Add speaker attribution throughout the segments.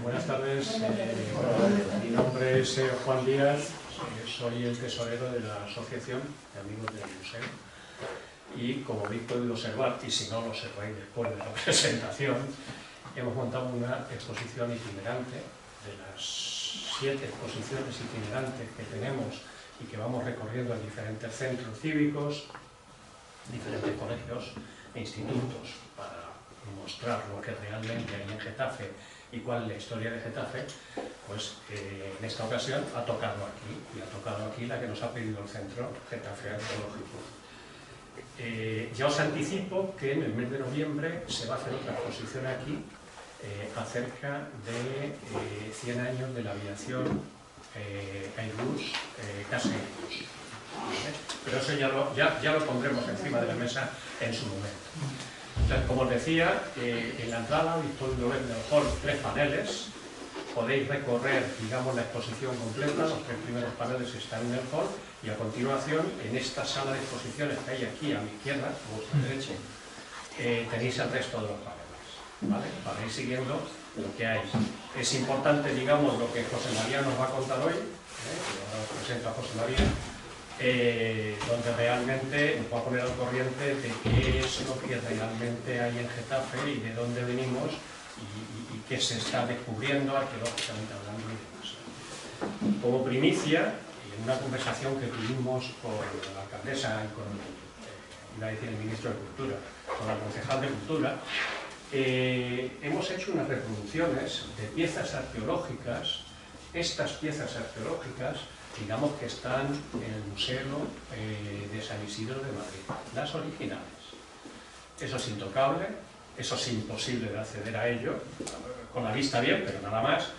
Speaker 1: Buenas tardes, mi nombre es Juan Díaz, soy el tesorero de la Asociación de Amigos del Museo y como habéis podido observar, y si no lo observáis después de la presentación, hemos montado una exposición itinerante de las 7 exposiciones itinerantes que tenemos y que vamos recorriendo en diferentes centros cívicos, diferentes colegios e institutos para mostrar lo que realmente hay en Getafe y cuál es la historia de Getafe. Pues en esta ocasión ha tocado aquí, y ha tocado aquí la que nos ha pedido el Centro Getafe Arqueológico. Ya os anticipo que en el mes de noviembre se va a hacer otra exposición aquí acerca de 100 años de la aviación Airbus, casi Airbus. Pero eso ya lo pondremos encima de la mesa en su momento. Entonces, como os decía, en la entrada habéis podido ver en el hall 3 paneles. Podéis recorrer, digamos, la exposición completa. Los 3 primeros paneles están en el hall y a continuación, en esta sala de exposiciones que hay aquí a mi izquierda, a vuestra derecha, tenéis el resto de los paneles, ¿vale? Para ir siguiendo lo que hay. Es importante, digamos, lo que José María nos va a contar hoy, ahora os presento a José María, donde realmente nos va a poner al corriente de qué es lo que realmente hay en Getafe y de dónde venimos y qué se está descubriendo arqueológicamente hablando y demás. Como primicia, en una conversación que tuvimos con la alcaldesa y con iba a decir el ministro de Cultura, con la concejal de Cultura, hemos hecho unas reproducciones de piezas arqueológicas. Estas piezas arqueológicas, digamos que están en el Museo de San Isidro de Madrid, las originales. Eso es intocable, eso es imposible de acceder a ello, con la vista bien, pero nada más.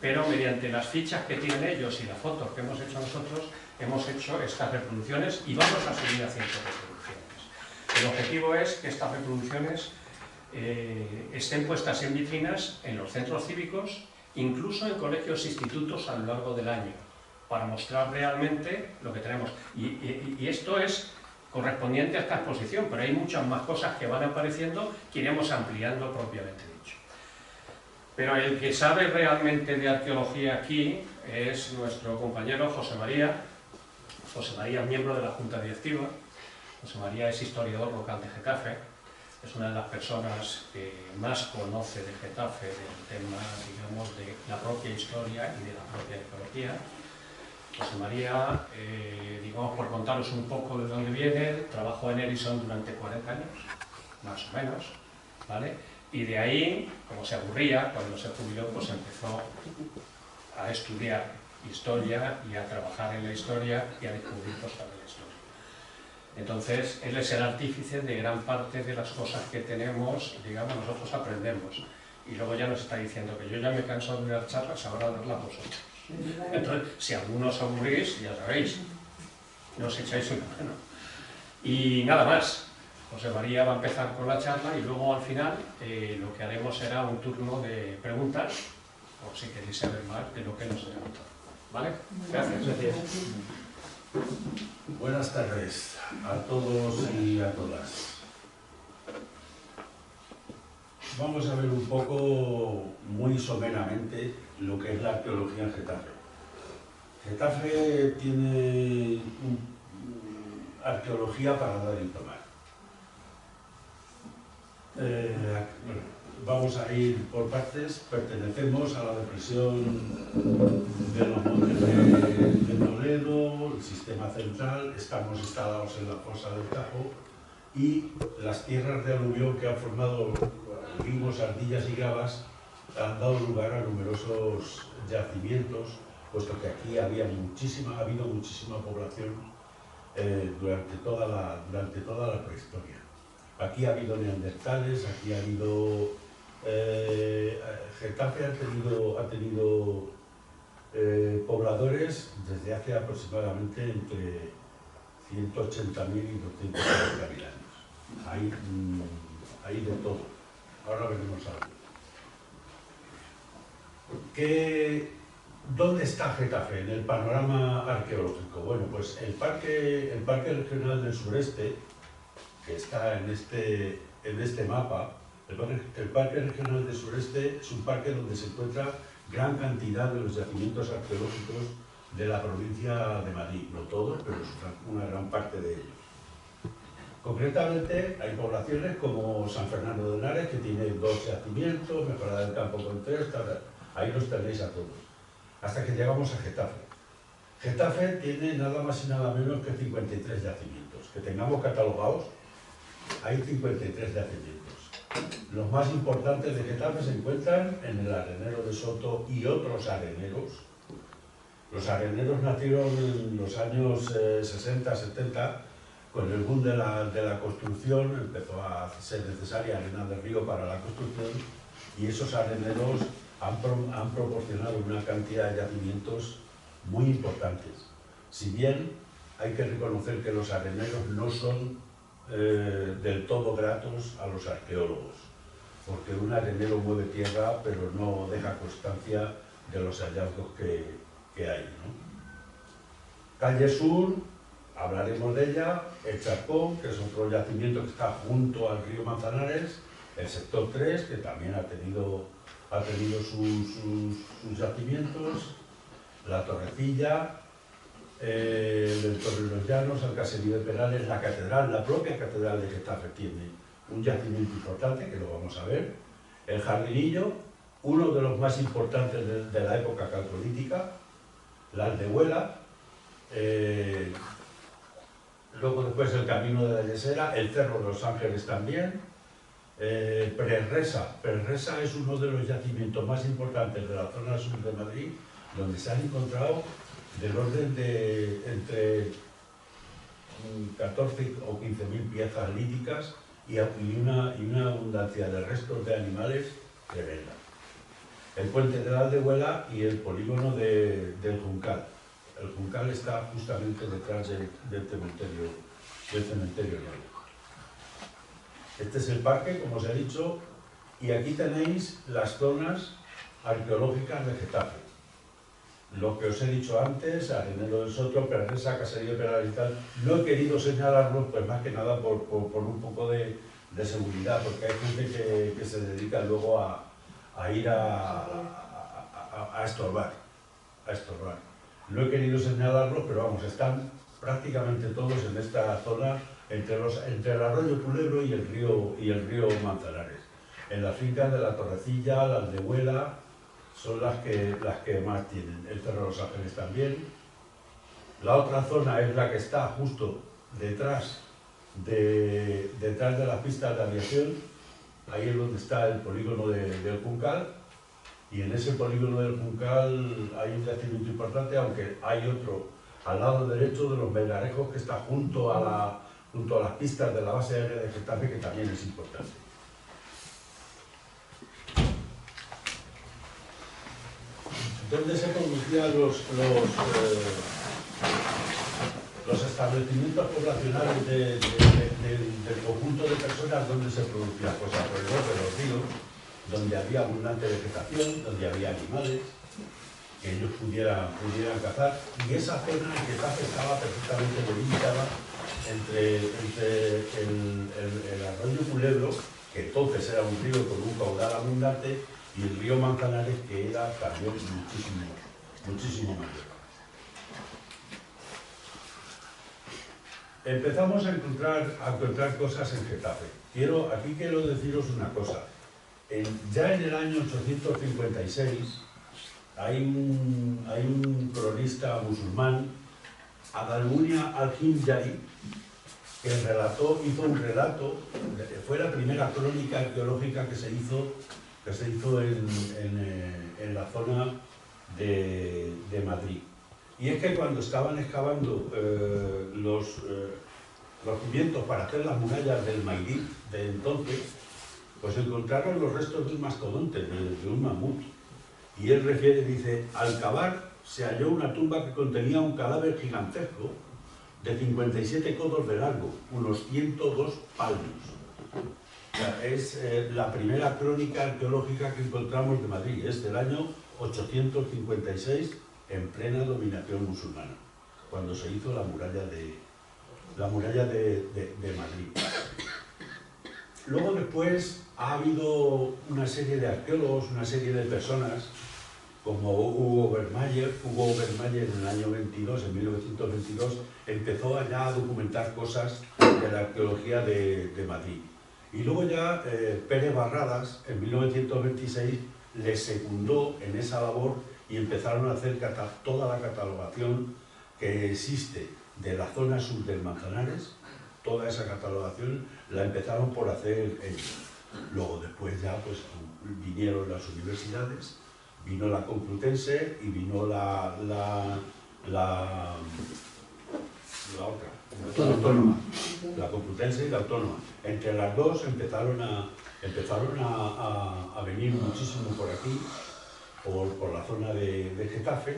Speaker 1: Pero mediante las fichas que tienen ellos y las fotos que hemos hecho nosotros, hemos hecho estas reproducciones y vamos a seguir haciendo reproducciones. El objetivo es que estas reproducciones estén puestas en vitrinas en los centros cívicos, incluso en colegios e institutos a lo largo del año, para mostrar realmente lo que tenemos. Y esto es correspondiente a esta exposición, pero hay muchas más cosas que van apareciendo que iremos ampliando propiamente dicho. Pero el que sabe realmente de arqueología aquí es nuestro compañero José María. José María es miembro de la Junta Directiva. José María es historiador local de Getafe. Es una de las personas que más conoce de Getafe, del tema, digamos, de la propia historia y de la propia arqueología. José María, digamos, por contaros un poco de dónde viene, trabajó en Edison durante 40 años, más o menos, ¿vale? Y de ahí, como se aburría, cuando se jubiló, pues empezó a estudiar historia y a trabajar en la historia y a descubrir cosas de la historia. Entonces, él es el artífice de gran parte de las cosas que tenemos, digamos, nosotros aprendemos. Y luego ya nos está diciendo que yo ya me he cansado de dar charlas, ahora darlas vosotros. Entonces, si algunos os aburrís, ya sabéis, no os echáis una mano. Y nada más, José María va a empezar con la charla y luego al final lo que haremos será un turno de preguntas, por si queréis saber más de lo que nos ha contado. ¿Vale? Gracias.
Speaker 2: Buenas tardes a todos y a todas. Vamos a ver un poco, muy someramente, lo que es la arqueología en Getafe. Getafe tiene arqueología para dar y tomar. Bueno, vamos a ir por partes. Pertenecemos a la depresión de los montes de Toledo, el sistema central. Estamos instalados en la fosa del Tajo y las tierras de aluvión que han formado limos, ardillas y gravas han dado lugar a numerosos yacimientos, puesto que aquí ha habido muchísima población durante toda la prehistoria. Aquí ha habido neandertales, aquí ha habido... Getafe ha tenido pobladores desde hace aproximadamente entre 180.000 y 240.000 años. Hay de todo. Ahora veremos algo. ¿Dónde está Getafe en el panorama arqueológico? Bueno, pues el Parque Regional del Sureste, que está en este mapa, El Parque Regional del Sureste es un parque donde se encuentra gran cantidad de los yacimientos arqueológicos de la provincia de Madrid, no todos, pero una gran parte de ellos. Concretamente, hay poblaciones como San Fernando de Henares, que tiene 2 yacimientos, Mejorada del Campo con 3, ahí los tenéis a todos. Hasta que llegamos a Getafe. Getafe tiene nada más y nada menos que 53 yacimientos. Que tengamos catalogados, hay 53 yacimientos. Los más importantes de Getafe se encuentran en el Arenero de Soto y otros areneros. Los areneros nacieron en los años 60, 70, con el boom de la construcción, empezó a ser necesaria arena del río para la construcción, y esos areneros han proporcionado una cantidad de yacimientos muy importantes. Si bien hay que reconocer que los areneros no son del todo gratos a los arqueólogos, porque un arenero mueve tierra pero no deja constancia de los hallazgos que hay, ¿no? Calle Sur, hablaremos de ella. El Charcón, que es otro yacimiento que está junto al río Manzanares. El sector 3, que también ha tenido sus yacimientos. La Torrecilla, el Torre de los Llanos, el Caserío de Perales, la Catedral, la propia Catedral de Getafe tiene un yacimiento importante, que lo vamos a ver. El Jardinillo, uno de los más importantes de la época calcolítica. La Aldehuela, luego después el Camino de la Yesera, el Cerro de los Ángeles también. Prerresa es uno de los yacimientos más importantes de la zona sur de Madrid, donde se han encontrado del orden de entre 14 o 15.000 piezas líticas y una abundancia de restos de animales tremenda. El puente de la Aldehuela y el polígono del Juncal. El Juncal está justamente detrás del cementerio Real. Este es el parque, como os he dicho, y aquí tenéis las zonas arqueológicas de Getafe. Lo que os he dicho antes, Arenero del Soto, Prerresa, Caserío de Perales y tal, no he querido señalarlos, pues más que nada por un poco de seguridad, porque hay gente que se dedica luego a ir a estorbar. No he querido señalarlos, pero vamos, están prácticamente todos en esta zona entre el arroyo Culebro y el río Manzanares. En las fincas de la Torrecilla, la Aldehuela, son las que más tienen. El Cerro de los Ángeles también. La otra zona es la que está justo detrás de las pistas de aviación. Ahí es donde está el polígono del Juncal, y en ese polígono del Juncal hay un yacimiento importante, aunque hay otro al lado derecho de los Melgarejos, que está junto a las pistas de la base aérea de Getafe, que también es importante. ¿Dónde se producían los establecimientos poblacionales del conjunto de personas? ¿Dónde se producían? Pues alrededor de los ríos, donde había abundante vegetación, donde había animales que ellos pudieran cazar, y esa zona en Getafe estaba perfectamente delimitada entre el arroyo Culebro, que entonces era un río con un caudal abundante, y el río Manzanares, que era también muchísimo mayor. Empezamos a encontrar cosas en Getafe. Aquí quiero deciros una cosa. Ya en el año 856 hay un cronista musulmán, Adalmunia al-Himyari, que hizo un relato. Fue la primera crónica arqueológica que se hizo en la zona de Madrid. Y es que cuando estaban excavando los cimientos para hacer las murallas del Mairí de entonces, pues encontraron los restos de un mastodonte, de un mamut. Y él dice, al cavar se halló una tumba que contenía un cadáver gigantesco de 57 codos de largo, unos 102 palmos. O sea, es la primera crónica arqueológica que encontramos de Madrid, es del año 856, en plena dominación musulmana, cuando se hizo la muralla de Madrid. Luego después ha habido una serie de arqueólogos, una serie de personas, como Hugo Obermayer. Hugo Obermayer en el año 22, en 1922, empezó ya a documentar cosas de la arqueología de Madrid. Y luego ya Pérez Barradas, en 1926, le secundó en esa labor y empezaron a hacer toda la catalogación que existe de la zona sur del Manzanares. Toda esa catalogación la empezaron por hacer ellos. Luego después ya pues vinieron las universidades, vino la Complutense y vino la otra, la Autónoma. La Complutense y la Autónoma. Entre las dos empezaron a venir muchísimo por aquí, por la zona de Getafe,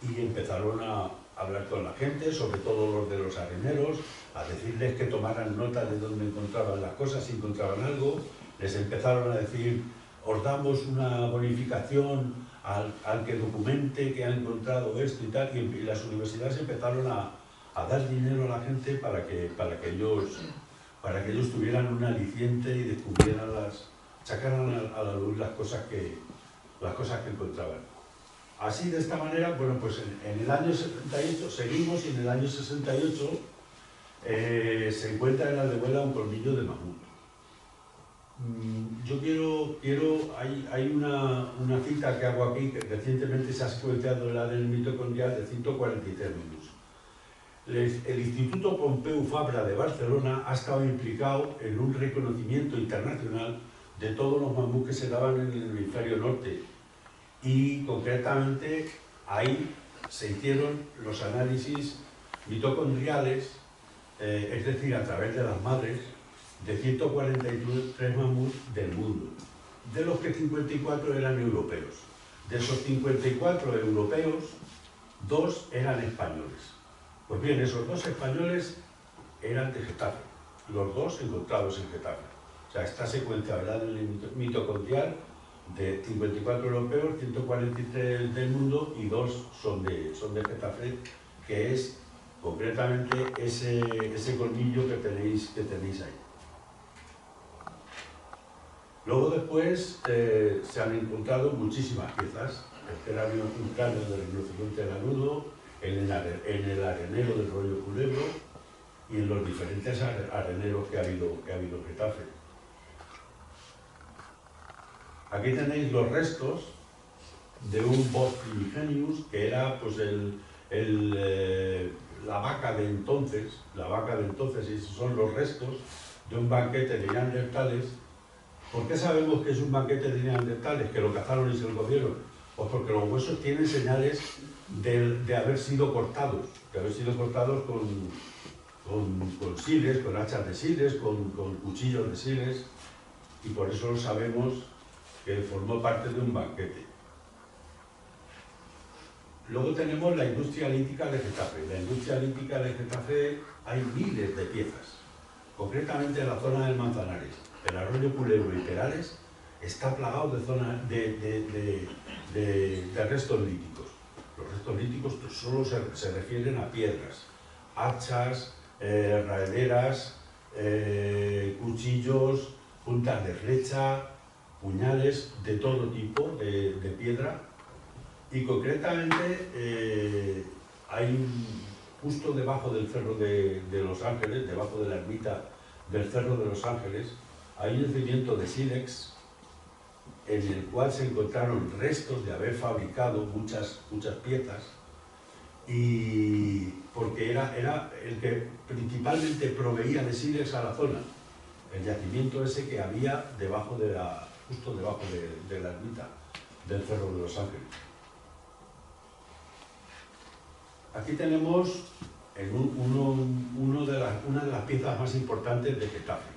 Speaker 2: y empezaron a hablar con la gente, sobre todo los de los areneros, a decirles que tomaran nota de dónde encontraban las cosas, si encontraban algo. Les empezaron a decir: os damos una bonificación al que documente que ha encontrado esto y tal, y las universidades empezaron a dar dinero a la gente para que ellos tuvieran un aliciente y descubrieran sacaran a la luz las cosas que encontraban. Así, de esta manera, bueno, pues en el año 78 seguimos, y en el año 68 se encuentra en Aldehuela un colmillo de mamut. Yo hay una cita que hago aquí, que recientemente se ha secuenciado el ADN mitocondrial de 143 mamuts. El Instituto Pompeu Fabra de Barcelona ha estado implicado en un reconocimiento internacional de todos los mamuts que se daban en el hemisferio norte, y concretamente ahí se hicieron los análisis mitocondriales, es decir, a través de las madres, de 143 mamuts del mundo, de los que 54 eran europeos. De esos 54 europeos, 2 eran españoles. Pues bien, esos 2 españoles eran de Getafe, los 2 encontrados en Getafe. O sea, está secuenciada el mitocondrial de 54 europeos, 143 del mundo, y 2 son de Getafe, que es concretamente ese colmillo que tenéis ahí. Luego después se han encontrado muchísimas piezas: un cráneo del rinoceronte lanudo, en el arenero del rollo Culebro y en los diferentes areneros que ha habido en Getafe. Aquí tenéis los restos de un Bos primigenius, que era pues la vaca de entonces, y esos son los restos de un banquete de neandertales. ¿Por qué sabemos que es un banquete de neandertales? Que lo cazaron y se lo comieron. Pues porque los huesos tienen señales de haber sido cortados, con siles, con hachas de siles, con cuchillos de siles, y por eso sabemos que formó parte de un banquete. Luego tenemos la industria lítica de Getafe. La industria lítica de Getafe hay miles de piezas, concretamente en la zona del Manzanares. El arroyo Culebro y Perales está plagado de restos líticos. Los restos líticos solo se refieren a piedras, hachas, raederas, cuchillos, puntas de flecha, puñales de todo tipo de piedra. Y concretamente hay justo debajo del Cerro de Los Ángeles, debajo de la ermita del Cerro de Los Ángeles, hay un yacimiento de sílex en el cual se encontraron restos de haber fabricado muchas piezas, y porque era el que principalmente proveía de sílex a la zona, el yacimiento ese que había justo debajo de la ermita del Cerro de Los Ángeles. Aquí tenemos una de las piezas más importantes de Getafe.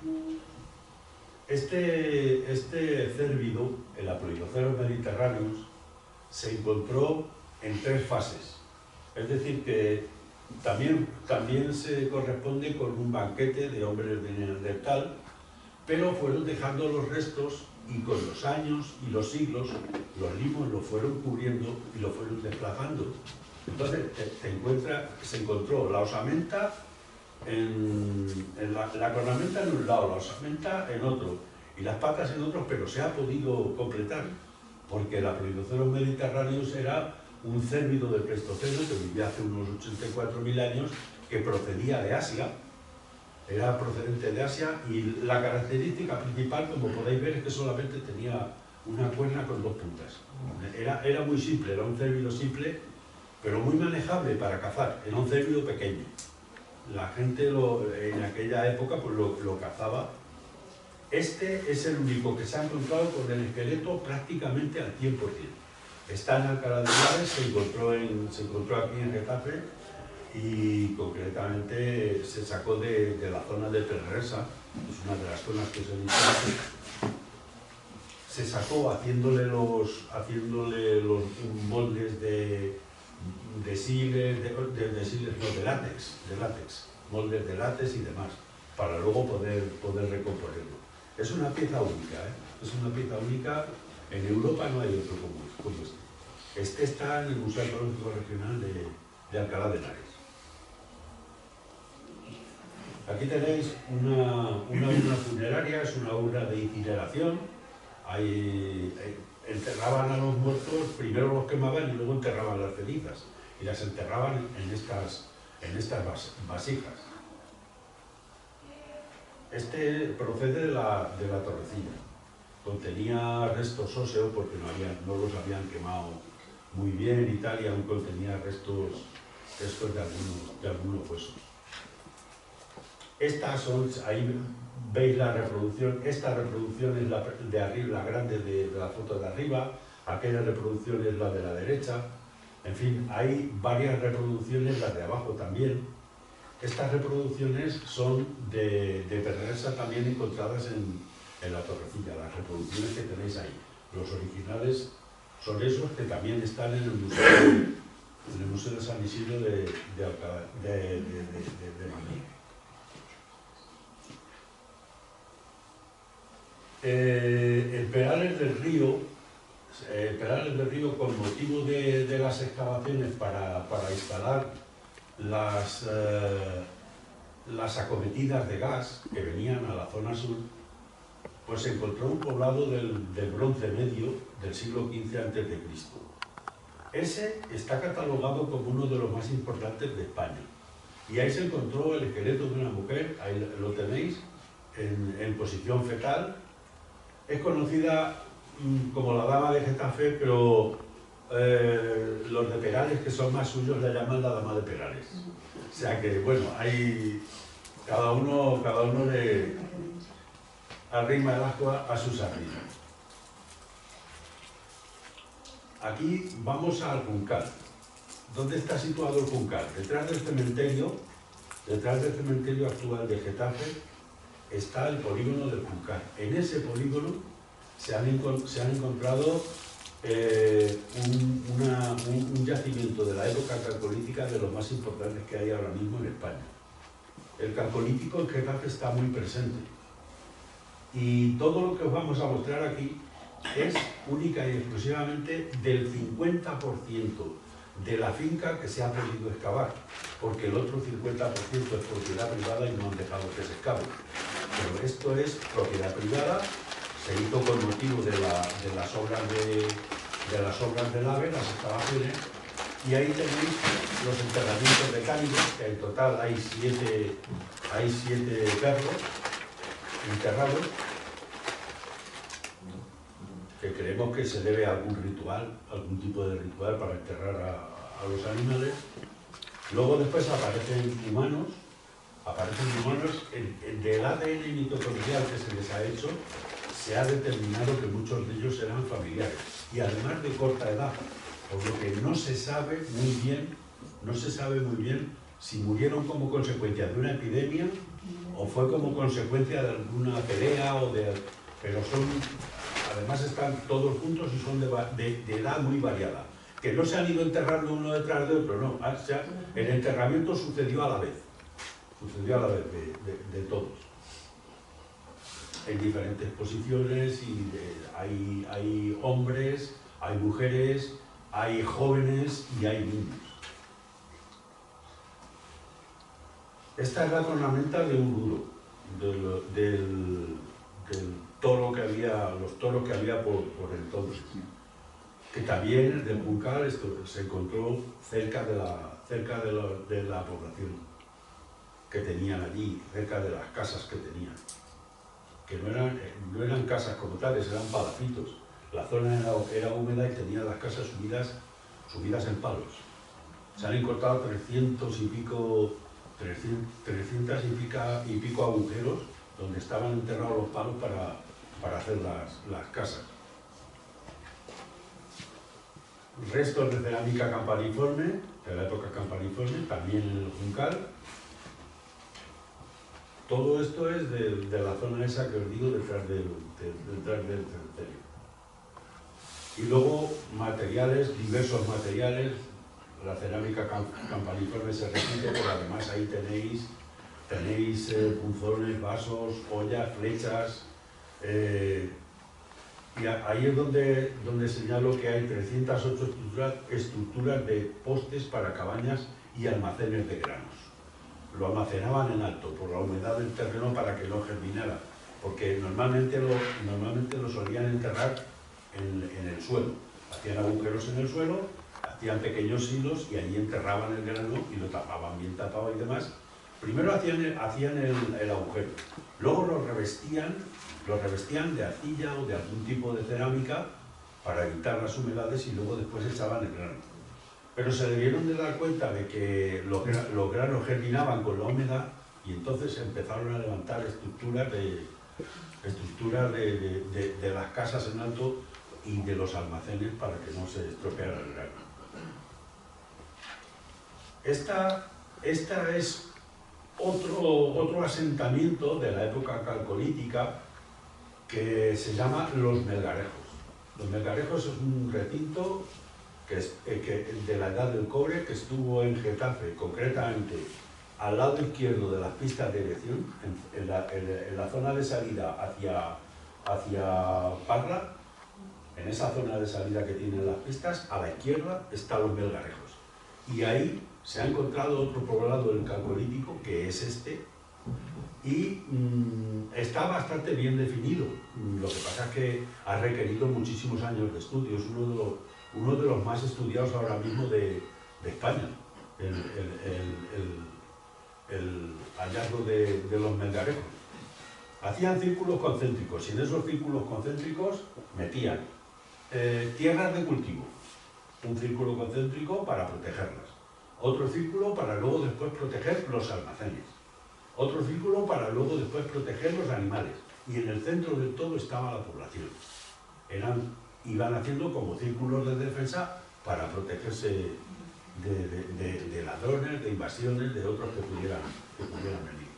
Speaker 2: Este cérvido, el Aploidoceros mediterraneus, se encontró en 3 fases. Es decir, que también se corresponde con un banquete de hombres de Neandertal, pero fueron dejando los restos, y con los años y los siglos los limos lo fueron cubriendo y lo fueron desplazando. Entonces se encontró la osamenta la cornamenta en un lado, la osamenta en otro y las patas en otros, pero se ha podido completar porque el Aploidoceros mediterráneos era un cérvido del Pleistoceno que vivía hace unos 84.000 años, que procedía de Asia, era procedente de Asia, y la característica principal, como podéis ver, es que solamente tenía una cuerna con 2 puntas. Era muy simple, era un cérvido simple, pero muy manejable para cazar, era un cérvido pequeño. La gente en aquella época pues lo cazaba. Este es el único que se ha encontrado con el esqueleto prácticamente al 100%. Está en Alcalá de Henares, se encontró aquí en Getafe y concretamente se sacó de la zona de Pedreresa, es una de las zonas que se dice antes. Se sacó haciéndole los moldes de látex, moldes de látex y demás, para luego poder recomponerlo. Es una pieza única, es una pieza única. En Europa no hay otro como este. Este está en el Museo Arqueológico Regional de Alcalá de Henares. Aquí tenéis una urna funeraria, es una urna de incineración. Enterraban a los muertos, primero los quemaban y luego enterraban las cenizas. Y las enterraban en estas vasijas. Este procede de la Torrecilla. Contenía restos óseos porque no los habían quemado muy bien y tal, y aún contenía restos de algunos huesos. Ahí veis la reproducción. Esta reproducción es la de arriba, la grande de la foto de arriba. Aquella reproducción es la de la derecha. En fin, hay varias reproducciones, las de abajo también. Estas reproducciones son de Pedreresa, también encontradas en la Torrecilla, las reproducciones que tenéis ahí. Los originales son esos que también están en el Museo de San Isidro de Madrid. El Perales del Río, con motivo de las excavaciones para instalar las acometidas de gas que venían a la zona sur, pues se encontró un poblado del Bronce Medio del siglo XV a.C. Ese está catalogado como uno de los más importantes de España. Y ahí se encontró el esqueleto de una mujer, ahí lo tenéis, en posición fetal. Es conocida como la Dama de Getafe, pero los de Perales, que son más suyos, la llaman la Dama de Perales. O sea que, bueno, hay cada uno le arrima el agua a sus arrimas. Aquí vamos al Juncal. ¿Dónde está situado el Juncal? Detrás del cementerio actual de Getafe, está el polígono del Juncal. En ese polígono se han encontrado un yacimiento de la época calcolítica de los más importantes que hay ahora mismo en España. El calcolítico en Getafe está muy presente. Y todo lo que os vamos a mostrar aquí es única y exclusivamente del 50% de la finca que se ha podido excavar, porque el otro 50% es propiedad privada y no han dejado que se excave. Pero esto es propiedad privada, se hizo con motivo de las obras del AVE, las excavaciones, y ahí tenéis los enterramientos mecánicos, que en total hay siete perros enterrados, que creemos que se debe a algún ritual, algún tipo de ritual para enterrar a los animales. Luego después aparecen humanos, del ADN mitocondrial que se les ha hecho, se ha determinado que muchos de ellos eran familiares, y además de corta edad, por lo que no se sabe muy bien si murieron como consecuencia de una epidemia o fue como consecuencia de alguna pelea pero además están todos juntos y son de edad muy variada, que no se han ido enterrando uno detrás de otro, no, o sea, el enterramiento sucedió a la vez de todos, en diferentes posiciones, y hay hombres, hay mujeres, hay jóvenes y hay niños. Esta es la cornamenta de un duro, del toro que había, los toros que había por entonces. Que también del Juncal se encontró cerca de la población que tenían allí, cerca de las casas que tenían. Que no eran casas como tales, eran palacitos. La zona era húmeda y tenía las casas subidas en palos. Se han encontrado 300 y pico agujeros donde estaban enterrados los palos para hacer las casas. Restos de cerámica campaniforme, de la época campaniforme, también en el Juncal. Todo esto es de la zona esa que os digo, detrás del cementerio. Y luego materiales, diversos materiales. La cerámica campaniforme se repite, pero además ahí tenéis punzones, vasos, ollas, flechas. Y ahí es donde señalo que hay 308 estructuras de postes para cabañas y almacenes de granos. Lo almacenaban en alto por la humedad del terreno para que no germinara, porque normalmente lo solían enterrar en el suelo. Hacían agujeros en el suelo, hacían pequeños hilos y allí enterraban el grano y lo tapaban bien tapado y demás. Primero hacían el agujero, luego lo revestían de arcilla o de algún tipo de cerámica para evitar las humedades y luego después echaban el grano. Pero se debieron de dar cuenta de que los granos germinaban con la humedad y entonces empezaron a levantar estructuras de las casas en alto y de los almacenes para que no se estropeara el grano. Esta es otro asentamiento de la época calcolítica que se llama Los Melgarejos. Los Melgarejos es un recinto de la Edad del Cobre que estuvo en Getafe, concretamente al lado izquierdo de las pistas de erección, en la zona de salida hacia Parla, en esa zona de salida que tienen las pistas, a la izquierda están Los Melgarejos. Y ahí se ha encontrado otro poblado del Calcolítico, que es este, y está bastante bien definido. Lo que pasa es que ha requerido muchísimos años de estudio. Es uno de los más estudiados ahora mismo de España, el hallazgo de los Melgarejos. Hacían círculos concéntricos y en esos círculos concéntricos metían tierras de cultivo, un círculo concéntrico para protegerlas, otro círculo para luego después proteger los almacenes, otro círculo para luego después proteger los animales, y en el centro del todo estaba la población. Iban haciendo como círculos de defensa para protegerse de ladrones, de invasiones, de otros que pudieran venir.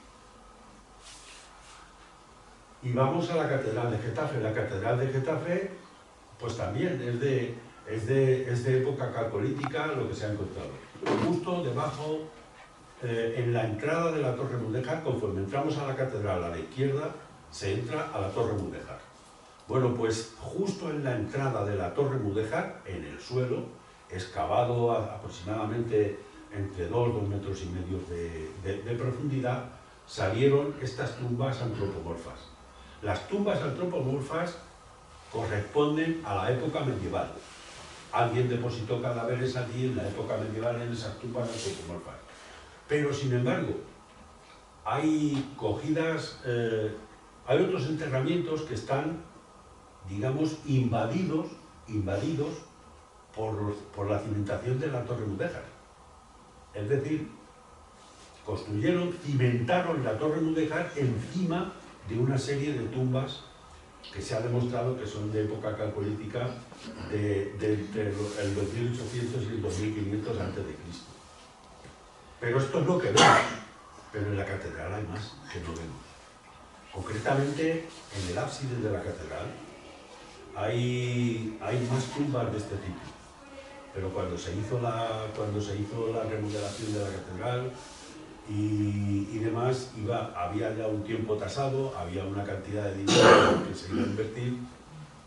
Speaker 2: Y vamos a la Catedral de Getafe. La Catedral de Getafe, pues también es de época calcolítica lo que se ha encontrado. Justo debajo, en la entrada de la Torre Mudéjar, conforme entramos a la Catedral a la izquierda, se entra a la Torre Mudéjar. Bueno, pues justo en la entrada de la Torre Mudéjar, en el suelo, excavado aproximadamente entre 2 metros y medio de profundidad, salieron estas tumbas antropomorfas. Las tumbas antropomorfas corresponden a la época medieval. Alguien depositó cadáveres allí en la época medieval en esas tumbas antropomorfas. Pero, sin embargo, hay otros enterramientos que están, digamos, invadidos por la cimentación de la Torre Mudéjar. Es decir, cimentaron la Torre Mudéjar encima de una serie de tumbas que se ha demostrado que son de época calcolítica entre el 2800 y el 2500 a.C. Pero esto es lo que vemos, pero en la catedral hay más que no vemos. Concretamente, en el ábside de la catedral hay más tumbas de este tipo. Pero cuando se hizo la remodelación de la catedral y demás, había ya un tiempo tasado, había una cantidad de dinero que se iba a invertir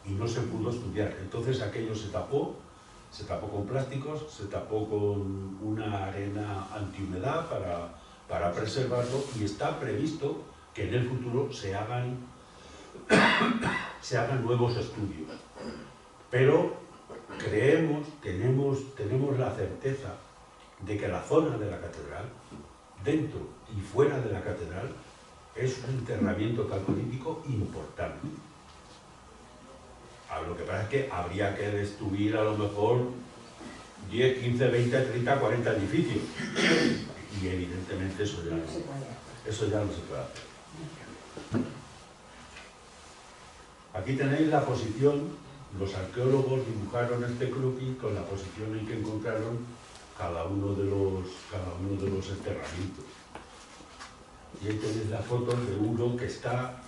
Speaker 2: y no se pudo estudiar. Entonces aquello se tapó con plásticos, se tapó con una arena antihumedad para preservarlo, y está previsto que en el futuro se hagan nuevos estudios. Pero tenemos la certeza de que la zona de la catedral, dentro y fuera de la catedral, es un enterramiento calcolítico importante. Lo que pasa es que habría que destruir a lo mejor 10, 15, 20, 30, 40 edificios. Y evidentemente eso ya no se puede hacer. Aquí tenéis la posición, los arqueólogos dibujaron este croquis con la posición en que encontraron cada uno de los enterramientos. Y ahí tenéis las fotos de uno que está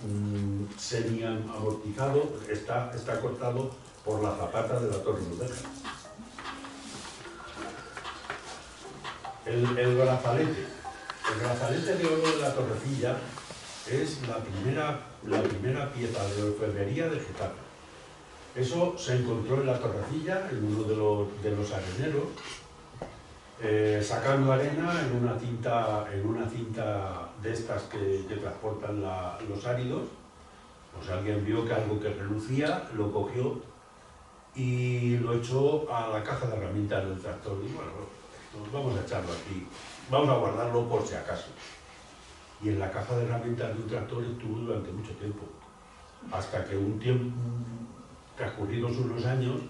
Speaker 2: semi-amortizado, está cortado por la zapata de la Torre Mudéjar. El brazalete de oro de la Torrecilla es la primera pieza de orfebrería de Getafe. Eso se encontró en la Torrecilla, en uno de los areneros, sacando arena en una cinta de estas que transportan los áridos. Pues alguien vio que algo que relucía, lo cogió y lo echó a la caja de herramientas del tractor. Y bueno, pues vamos a echarlo aquí, vamos a guardarlo por si acaso. Y en la caja de herramientas de un tractor estuvo durante mucho tiempo, hasta que un tiempo, transcurridos unos años,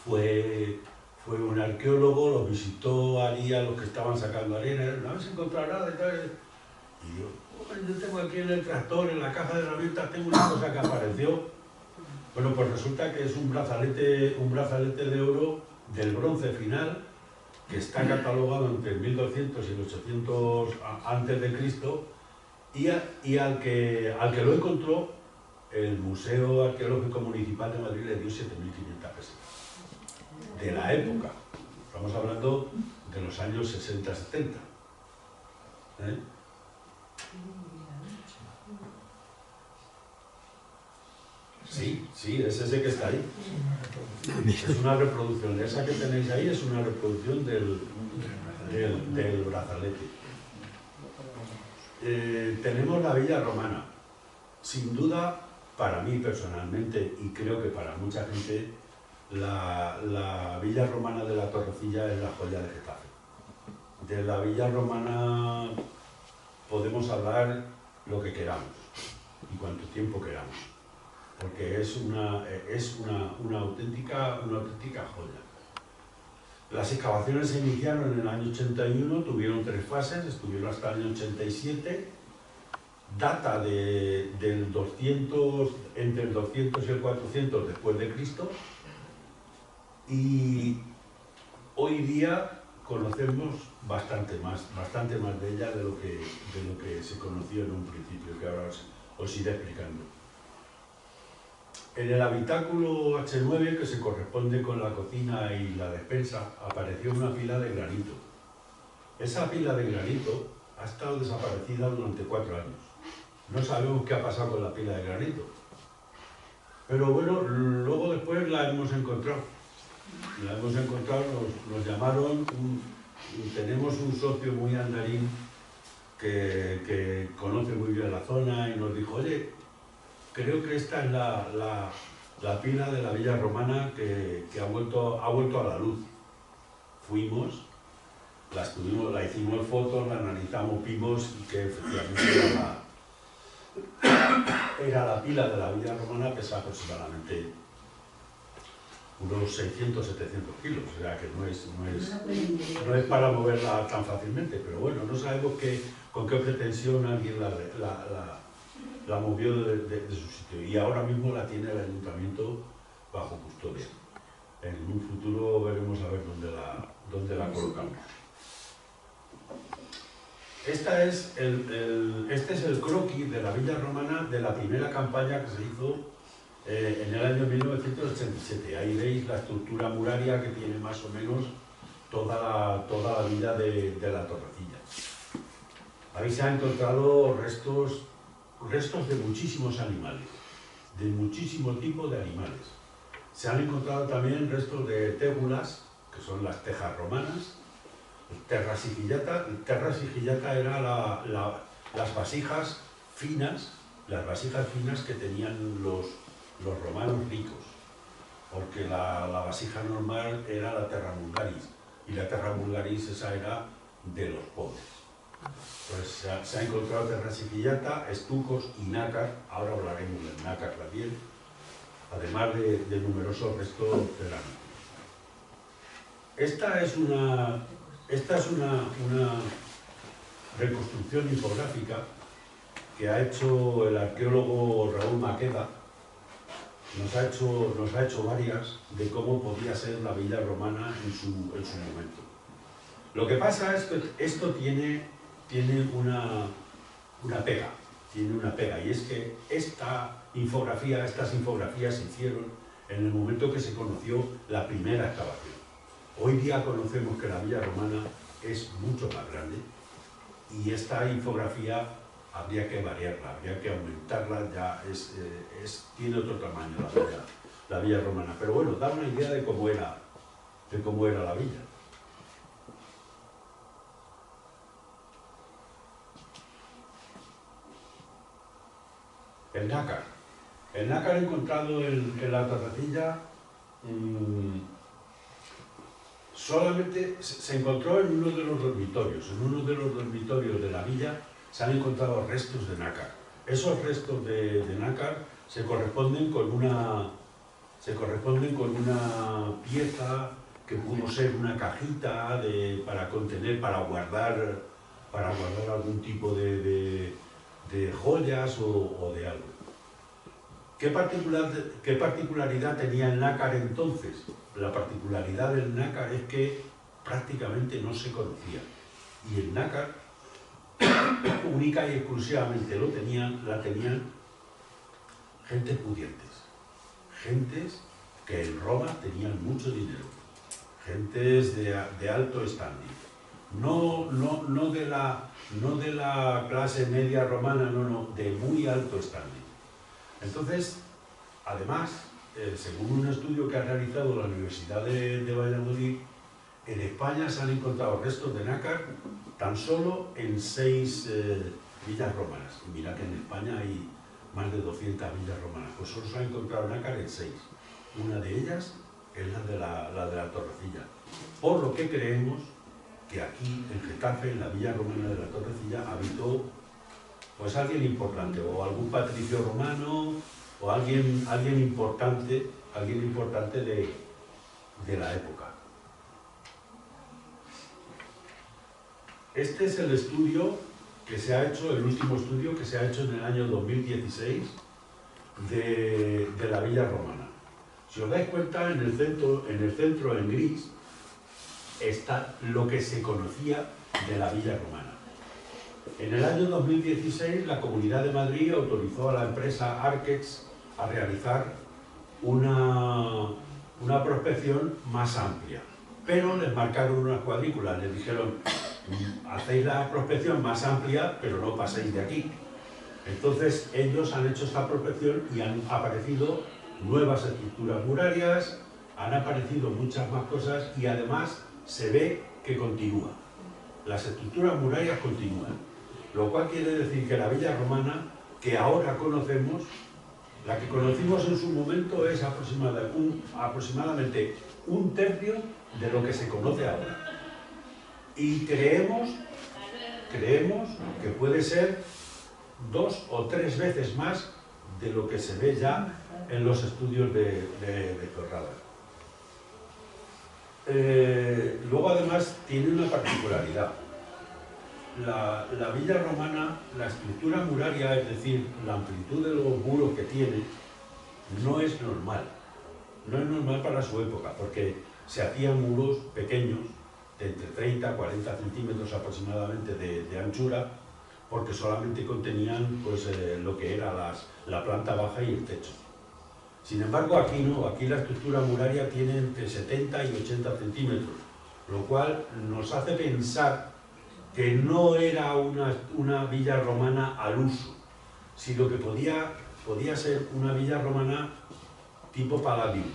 Speaker 2: fue un arqueólogo, lo visitó allí a los que estaban sacando arena, no habéis encontrado nada y tal. Y yo tengo aquí en el tractor, en la caja de herramientas, tengo una cosa que apareció. Bueno, pues resulta que es un brazalete de oro del bronce final, que está catalogado entre el 1200 y el 800 antes de Cristo, y al que lo encontró, el Museo Arqueológico Municipal de Madrid le dio 7.500 pesetas. De la época, estamos hablando de los años 60-70. Sí, es ese que está ahí. Es una reproducción, esa que tenéis ahí es una reproducción del brazalete. Tenemos la Villa Romana. Sin duda, para mí personalmente, y creo que para mucha gente, la Villa Romana de la Torrecilla es la joya de Getafe. De la Villa Romana podemos hablar lo que queramos y cuanto tiempo queramos, porque es una auténtica joya. Las excavaciones se iniciaron en el año 81, tuvieron 3 fases, estuvieron hasta el año 87, data entre el 200 y el 400 después de Cristo, y hoy día conocemos bastante más de ella de lo que se conoció en un principio, que ahora os iré explicando. En el habitáculo H9, que se corresponde con la cocina y la despensa, apareció una pila de granito. Esa pila de granito ha estado desaparecida durante 4 años. No sabemos qué ha pasado con la pila de granito. Pero bueno, luego después la hemos encontrado. Nos llamaron, tenemos un socio muy andarín que conoce muy bien la zona y nos dijo, oye, creo que esta es la pila de la Villa Romana que ha vuelto a la luz. Fuimos, la hicimos fotos, la analizamos, vimos que efectivamente era la pila de la Villa Romana, pesa aproximadamente unos 600, 700 kilos, o sea que no es para moverla tan fácilmente, pero bueno, no sabemos con qué pretensión alguien la movió de su sitio, y ahora mismo la tiene el ayuntamiento bajo custodia. En un futuro veremos a ver dónde la colocamos. Este es el croquis de la Villa Romana de la primera campaña que se hizo en el año 1987. Ahí veis la estructura muraria que tiene más o menos toda la villa de la Torrecilla. Ahí se han encontrado restos de muchísimos animales, de muchísimo tipo de animales. Se han encontrado también restos de tégulas, que son las tejas romanas, Terra sigillata era las vasijas finas, que tenían los romanos ricos, porque la vasija normal era la terra vulgaris, y la terra vulgaris esa era de los pobres. Pues se ha encontrado terra sigillata, estucos y nácar, ahora hablaremos del nácar también, además de numerosos restos cerámicos. Esta es una reconstrucción infográfica que ha hecho el arqueólogo Raúl Maqueda. Nos ha hecho varias de cómo podía ser la villa romana en su momento. Lo que pasa es que esto tiene una pega, y es que estas infografías se hicieron en el momento que se conoció la primera excavación. Hoy día conocemos que la villa romana es mucho más grande y esta infografía habría que variarla, habría que aumentarla, ya tiene otro tamaño la villa romana. Pero bueno, da una idea de cómo era la villa. El nácar. El nácar encontrado en la Torrecilla solamente se encontró en uno de los dormitorios. En uno de los dormitorios de la villa se han encontrado restos de nácar. Esos restos de nácar se corresponden con una pieza que pudo ser una cajita para guardar algún tipo de joyas o de algo. ¿Qué particularidad tenía el nácar entonces? La particularidad del nácar es que prácticamente no se conocía. Y el nácar, única y exclusivamente la tenían gentes pudientes. Gentes que en Roma tenían mucho dinero. Gentes de alto standing. No de la clase media romana, no, de muy alto standing. Entonces, además, según un estudio que ha realizado la Universidad de Valladolid, en España se han encontrado restos de nácar tan solo en 6 villas romanas. Y mira que en España hay más de 200 villas romanas, pues solo se ha encontrado nácar en 6. Una de ellas es la de la Torrecilla. Por lo que creemos que aquí, en Getafe, en la villa romana de la Torrecilla, habitó pues alguien importante, o algún patricio romano, o alguien importante de la época. Este es el estudio que se ha hecho, el último estudio que se ha hecho en el año 2016 de la villa romana. Si os dais cuenta, en el centro en gris está lo que se conocía de la villa romana. En el año 2016, la Comunidad de Madrid autorizó a la empresa Arquex a realizar una prospección más amplia, pero les marcaron unas cuadrículas, les dijeron: hacéis la prospección más amplia, pero no paséis de aquí. Entonces ellos han hecho esta prospección y han aparecido nuevas estructuras murarias, han aparecido muchas más cosas y además se ve que continúa. Las estructuras murarias continúan, lo cual quiere decir que la villa romana que ahora conocemos, la que conocimos en su momento, es aproximadamente un tercio de lo que se conoce ahora. Y creemos que puede ser 2 o 3 veces más de lo que se ve ya en los estudios de Corrada. Luego además tiene una particularidad. La villa romana, la estructura muraria, es decir, la amplitud de los muros que tiene, no es normal. No es normal para su época, porque se hacían muros pequeños, de entre 30 a 40 centímetros aproximadamente de anchura, porque solamente contenían pues, lo que era la planta baja y el techo. Sin embargo, aquí no, aquí la estructura muraria tiene entre 70 y 80 centímetros, lo cual nos hace pensar que no era una villa romana al uso, sino que podía ser una villa romana tipo Palladium,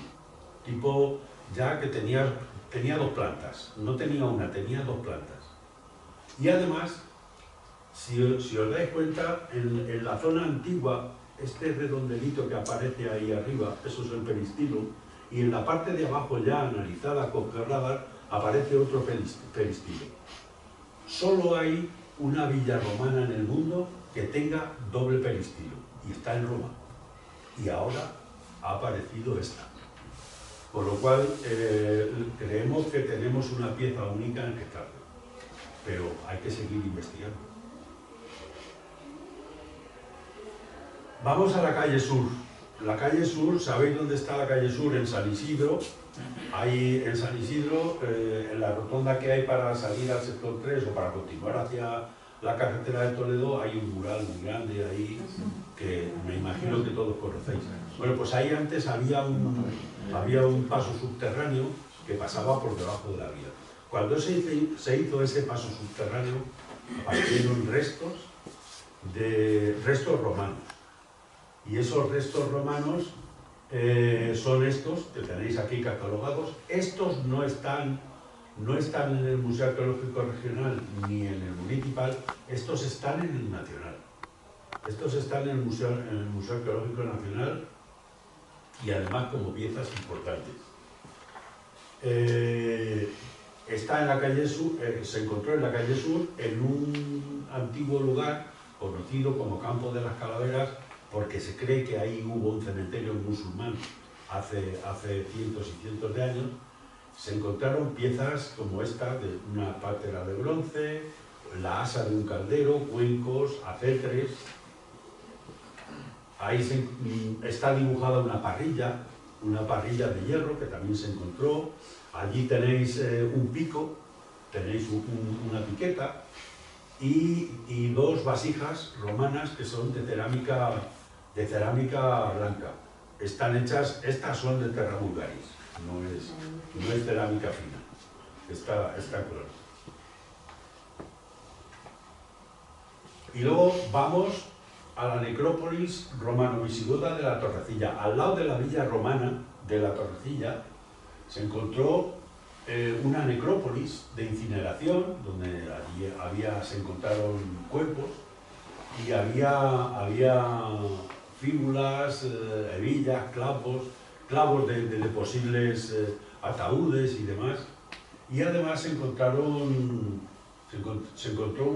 Speaker 2: tipo ya que tenía tenía 2 plantas, no tenía una, tenía 2 plantas. Y además, si os dais cuenta, en la zona antigua, este redondelito que aparece ahí arriba, eso es el peristilo, y en la parte de abajo ya analizada con radar, aparece otro peristilo. Solo hay una villa romana en el mundo que tenga doble peristilo, y está en Roma. Y ahora ha aparecido esta. Por lo cual, creemos que tenemos una pieza única en Getafe, pero hay que seguir investigando. Vamos a la calle Sur. La calle Sur, ¿sabéis dónde está la calle Sur? En San Isidro. Ahí en San Isidro, en la rotonda que hay para salir al sector 3 o para continuar hacia la carretera de Toledo, hay un mural muy grande ahí que me imagino que todos conocéis. Bueno, pues ahí antes había un paso subterráneo que pasaba por debajo de la vía. Cuando se hizo ese paso subterráneo, aparecieron restos romanos. Y esos restos romanos son estos que tenéis aquí catalogados. Estos no están en el Museo Arqueológico Regional ni en el Municipal, estos están en el Nacional. Estos están en el Museo Arqueológico Nacional y además como piezas importantes. Está en la calle Sur, se encontró en la calle Sur en un antiguo lugar conocido como Campo de las Calaveras, porque se cree que ahí hubo un cementerio musulmán hace cientos y cientos de años. Se encontraron piezas como esta, de una pátera de bronce, la asa de un caldero, cuencos, acetres. Ahí está dibujada una parrilla de hierro que también se encontró. Allí tenéis un pico, tenéis una piqueta y 2 vasijas romanas que son de cerámica blanca. Están hechas, estas son de terra vulgaris, no es cerámica fina, está claro. Y luego vamos a la necrópolis romano-visigoda de la Torrecilla. Al lado de la villa romana de la Torrecilla se encontró una necrópolis de incineración, donde allí se encontraron cuerpos y había fíbulas, hebillas, clavos de posibles ataúdes y demás. Y además se encontró un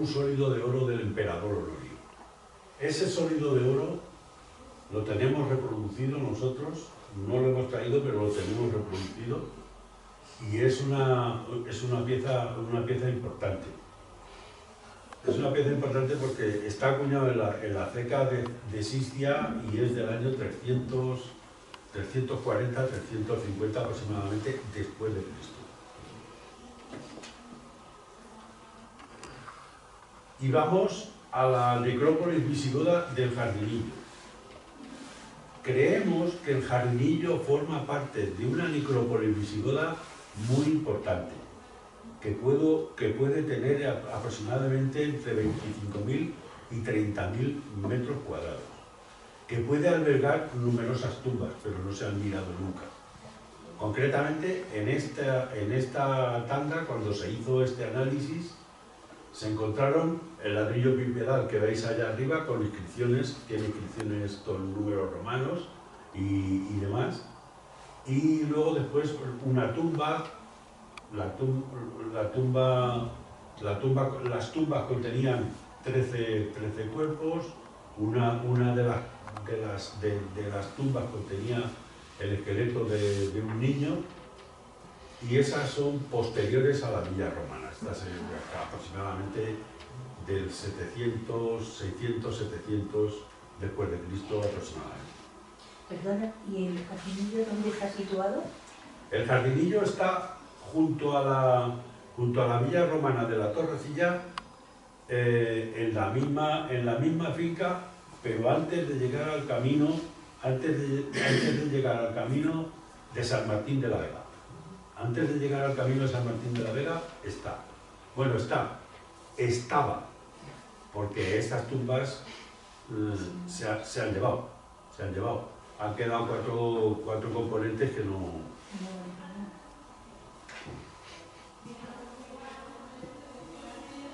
Speaker 2: sólido de oro del emperador Honorio. Ese sólido de oro lo tenemos reproducido nosotros, no lo hemos traído, pero lo tenemos reproducido, y es una pieza importante. Es una pieza importante porque está acuñado en la ceca de Sistia y es del año 340, 350 aproximadamente después de Cristo. Y vamos a la necrópolis visigoda del Jardinillo. Creemos que el Jardinillo forma parte de una necrópolis visigoda muy importante, que puede tener aproximadamente entre 25.000 y 30.000 metros cuadrados, que puede albergar numerosas tumbas, pero no se han mirado nunca. Concretamente, en esta tanda, cuando se hizo este análisis, se encontraron el ladrillo bipedal que veis allá arriba con inscripciones, tiene inscripciones con números romanos y demás. Y luego después una tumba, las tumbas contenían 13 cuerpos, una de las tumbas contenía el esqueleto de un niño, y esas son posteriores a la villa romana. Estas aproximadamente del 600, 700 después de Cristo aproximadamente.
Speaker 3: Perdona, ¿y el jardinillo dónde está situado?
Speaker 2: El jardinillo está junto a la villa romana de la Torrecilla, en la misma finca, pero antes de llegar al camino, de San Martín de la Vega. Antes de llegar al camino de San Martín de la Vega estaba, porque estas tumbas se han llevado. Han quedado cuatro componentes que no...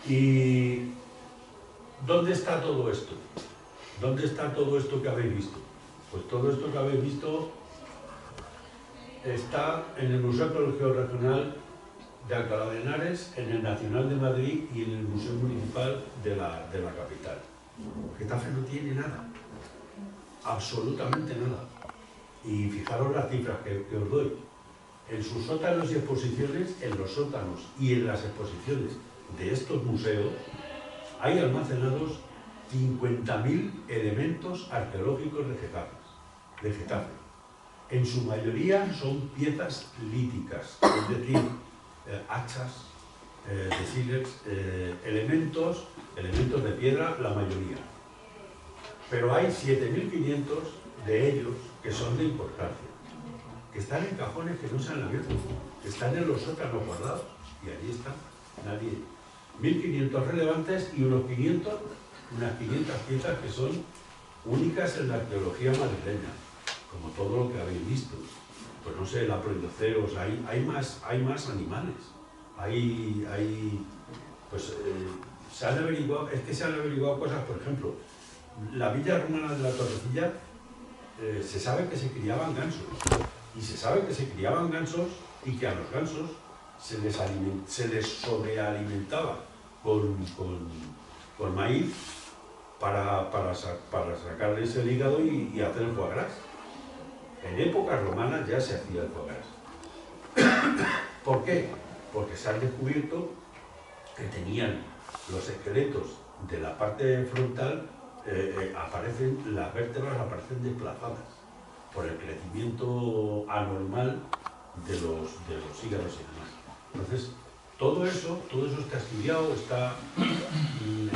Speaker 2: ¿Y dónde está todo esto? ¿Dónde está todo esto que habéis visto? Pues todo esto que habéis visto está en el Museo Arqueológico Regional de Alcalá de Henares, en el Nacional de Madrid y en el Museo Municipal de la capital. Getafe no tiene nada, absolutamente nada. Y fijaros las cifras que os doy. En sus sótanos y exposiciones, en los sótanos y en las exposiciones de estos museos, hay almacenados 50.000 elementos arqueológicos de Getafe. En su mayoría son piezas líticas, es decir, hachas, de sílex, elementos de piedra, la mayoría. Pero hay 7.500 de ellos que son de importancia, que están en cajones que no se han abierto, que están en los sótanos guardados, y allí están, nadie. 1.500 relevantes y unas 500 piezas que son únicas en la arqueología madrileña, como todo lo que habéis visto. Pues no sé, la proidoceros, hay más animales. Se han averiguado cosas, por ejemplo, la villa romana de la Torrecilla, se sabe que se criaban gansos, y se sabe que se criaban gansos y que a los gansos se les sobrealimentaba con maíz para sacarles el hígado y hacer el foie gras. En épocas romanas ya se hacía el foie gras. ¿Por qué? Porque se han descubierto que tenían los esqueletos de la parte frontal, las vértebras aparecen desplazadas por el crecimiento anormal de los hígados y demás. Entonces, todo eso está estudiado, está en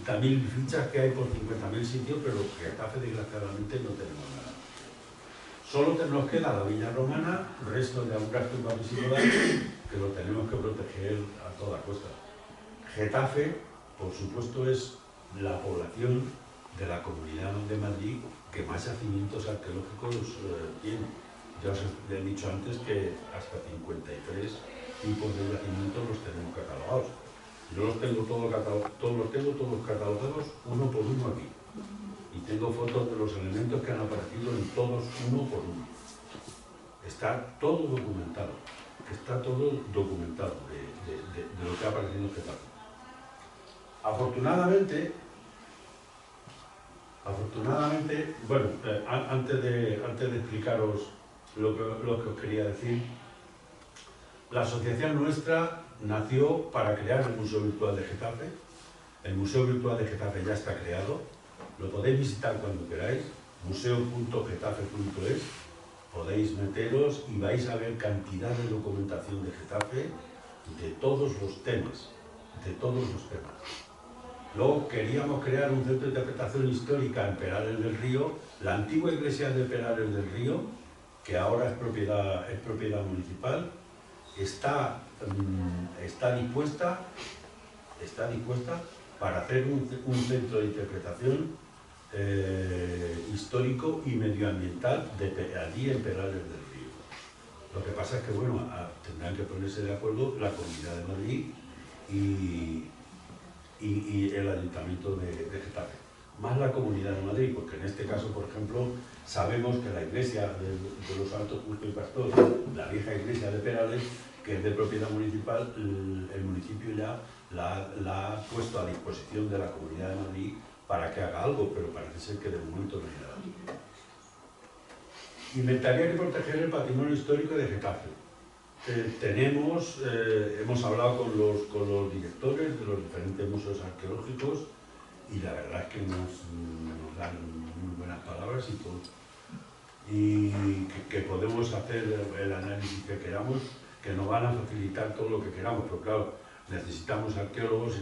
Speaker 2: 50.000 fichas que hay por 50.000 sitios, pero Getafe desgraciadamente no tenemos nada. Solo nos queda la villa romana, resto de algunas tumbas visigodas que lo tenemos que proteger a toda costa. Getafe, por supuesto, es la población de la Comunidad de Madrid que más yacimientos arqueológicos tiene. Ya os he dicho antes que hasta 53 tipos de yacimientos los tenemos catalogados. Yo los tengo todos catalogados uno por uno aquí. Y tengo fotos de los elementos que han aparecido en todos uno por uno. Está todo documentado. Está todo documentado de lo que ha aparecido en Getafe. Afortunadamente, bueno, antes de explicaros lo que os quería decir, la asociación nuestra nació para crear el Museo Virtual de Getafe. El Museo Virtual de Getafe ya está creado, lo podéis visitar cuando queráis, museo.getafe.es, podéis meteros y vais a ver cantidad de documentación de Getafe de todos los temas, Luego queríamos crear un centro de interpretación histórica en Perales del Río, la antigua iglesia de Perales del Río, que ahora es propiedad municipal, está dispuesta para hacer un centro de interpretación histórico y medioambiental allí en Perales del Río. Lo que pasa es que, bueno, tendrán que ponerse de acuerdo la Comunidad de Madrid y el Ayuntamiento de Getafe, más la Comunidad de Madrid, porque en este caso, por ejemplo, sabemos que la iglesia de los Santos Justo y Pastor, la vieja iglesia de Perales, que es de propiedad municipal, el municipio ya la ha puesto a disposición de la Comunidad de Madrid para que haga algo, pero parece ser que de momento no hay nada. Inventariar y proteger el patrimonio histórico de Getafe. Hemos hablado con los directores de los diferentes museos arqueológicos y la verdad es que nos dan muy buenas palabras y todo. Y que podemos hacer el análisis que queramos, que nos van a facilitar todo lo que queramos, pero claro, necesitamos arqueólogos y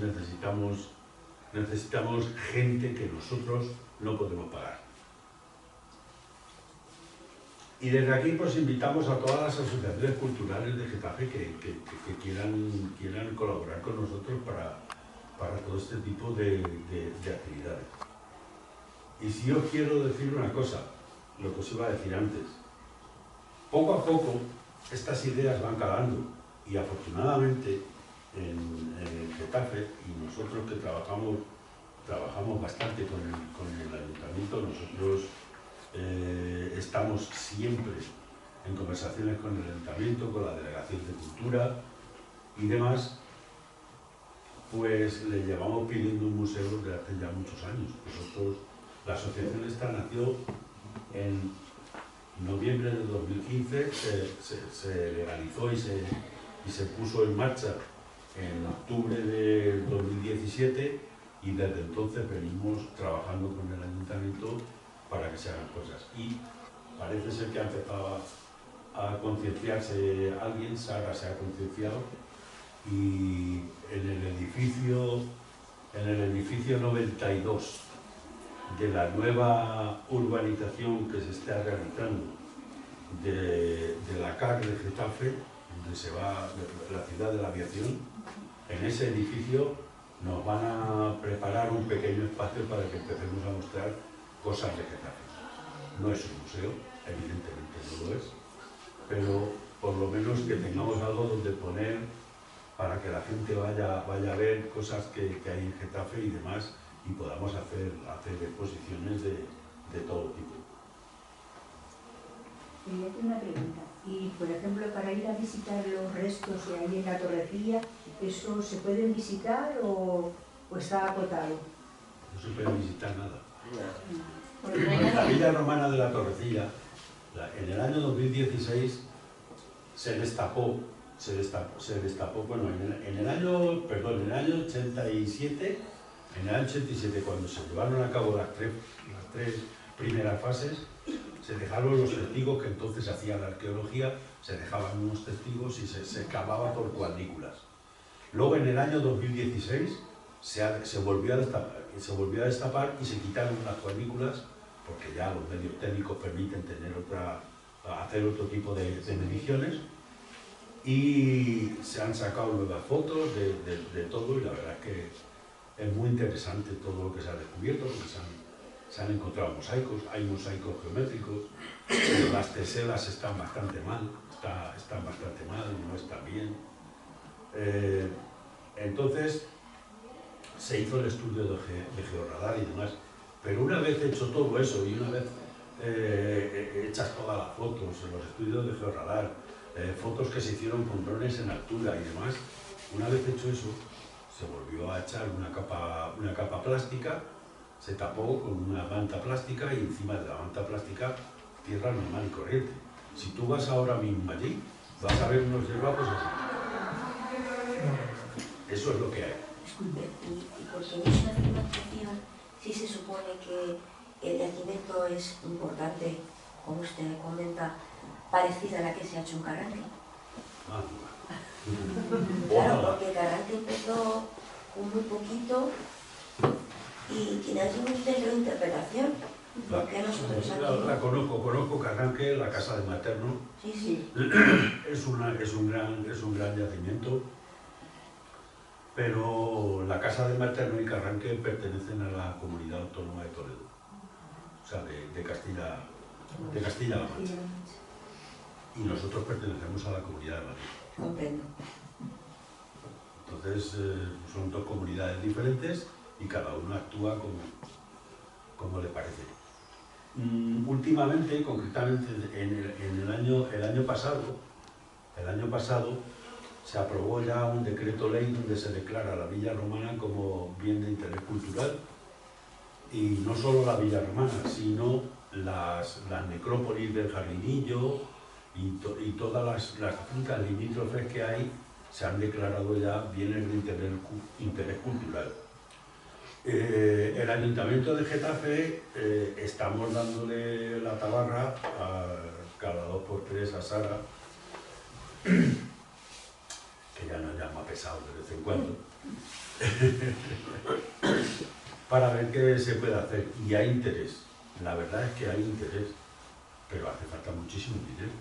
Speaker 2: necesitamos gente que nosotros no podemos pagar. Y desde aquí pues invitamos a todas las asociaciones culturales de Getafe que quieran colaborar con nosotros para todo este tipo de actividades. Y si yo quiero decir una cosa, lo que os iba a decir antes, poco a poco estas ideas van calando Y afortunadamente en Getafe, y nosotros que trabajamos bastante con el ayuntamiento, nosotros estamos siempre en conversaciones con el ayuntamiento, con la delegación de cultura y demás, pues le llevamos pidiendo un museo desde hace ya muchos años. Nosotros, la asociación esta nació en noviembre de 2015, se legalizó y se puso en marcha en octubre de 2017, y desde entonces venimos trabajando con el ayuntamiento para que se hagan cosas. Y parece ser que ha empezado a concienciarse alguien, Sara se ha concienciado, y en el edificio 92 de la nueva urbanización que se está realizando de la CAR de Getafe, donde se va la ciudad de la aviación, en ese edificio nos van a preparar un pequeño espacio para que empecemos a mostrar cosas de Getafe. No es un museo, evidentemente no lo es, pero por lo menos que tengamos algo donde poner para que la gente vaya a ver cosas que hay en Getafe y demás, y podamos hacer exposiciones de todo tipo.
Speaker 3: Quería hacer una pregunta. Y, por ejemplo, para ir a visitar los restos de ahí en la Torrecilla, ¿eso se pueden visitar o está acotado?
Speaker 2: No se puede visitar nada.
Speaker 3: Porque
Speaker 2: La Villa Romana de la Torrecilla, en el año 2016 se destapó, bueno, en el año 87, cuando se llevaron a cabo las tres primeras fases, se dejaron los testigos que entonces hacían la arqueología, se dejaban unos testigos y se excavaba por cuadrículas. Luego en el año 2016 se volvió a destapar y se quitaron las cuadrículas, porque ya los medios técnicos permiten hacer otro tipo de mediciones, y se han sacado nuevas fotos de todo, y la verdad es que es muy interesante todo lo que se ha descubierto, porque se han encontrado mosaicos, hay mosaicos geométricos, pero las teselas están bastante mal, no están bien. Entonces se hizo el estudio de georradar y demás, pero una vez hecho todo eso y una vez hechas todas las fotos, los estudios de georradar, fotos que se hicieron con drones en altura y demás, una vez hecho eso, se volvió a echar una capa plástica, se tapó con una manta plástica y encima de la manta plástica tierra normal y corriente. Si tú vas ahora mismo allí, vas a ver unos hierbajos así. Eso es lo que hay.
Speaker 4: Disculpe, y porque en esa cimentación sí se supone que el yacimiento es importante, como usted comenta, parecida a la que se ha hecho en Carranque. Claro, porque Carranque empezó con muy poquito y tiene allí un centro de interpretación. ¿Por qué nosotros aquí?
Speaker 2: La conozco Carranque, la casa de Materno.
Speaker 4: Sí, sí.
Speaker 2: Es un gran yacimiento, pero la casa de Materno y Carranque pertenecen a la comunidad autónoma de Toledo, o sea, de Castilla-La Mancha. Y nosotros pertenecemos a la comunidad de Madrid.
Speaker 4: Comprendo.
Speaker 2: Entonces son dos comunidades diferentes y cada uno actúa como le parece. Últimamente, concretamente el año pasado se aprobó ya un decreto ley donde se declara la Villa Romana como bien de interés cultural, y no solo la Villa Romana, sino las necrópolis del Jardinillo y todas las fincas limítrofes que hay se han declarado ya bienes de interés cultural. El Ayuntamiento de Getafe estamos dándole la tabarra cada 2 por 3 a Sara, que ya nos llama pesado de vez en cuando, para ver qué se puede hacer. Y hay interés, la verdad es que hay interés, pero hace falta muchísimo dinero.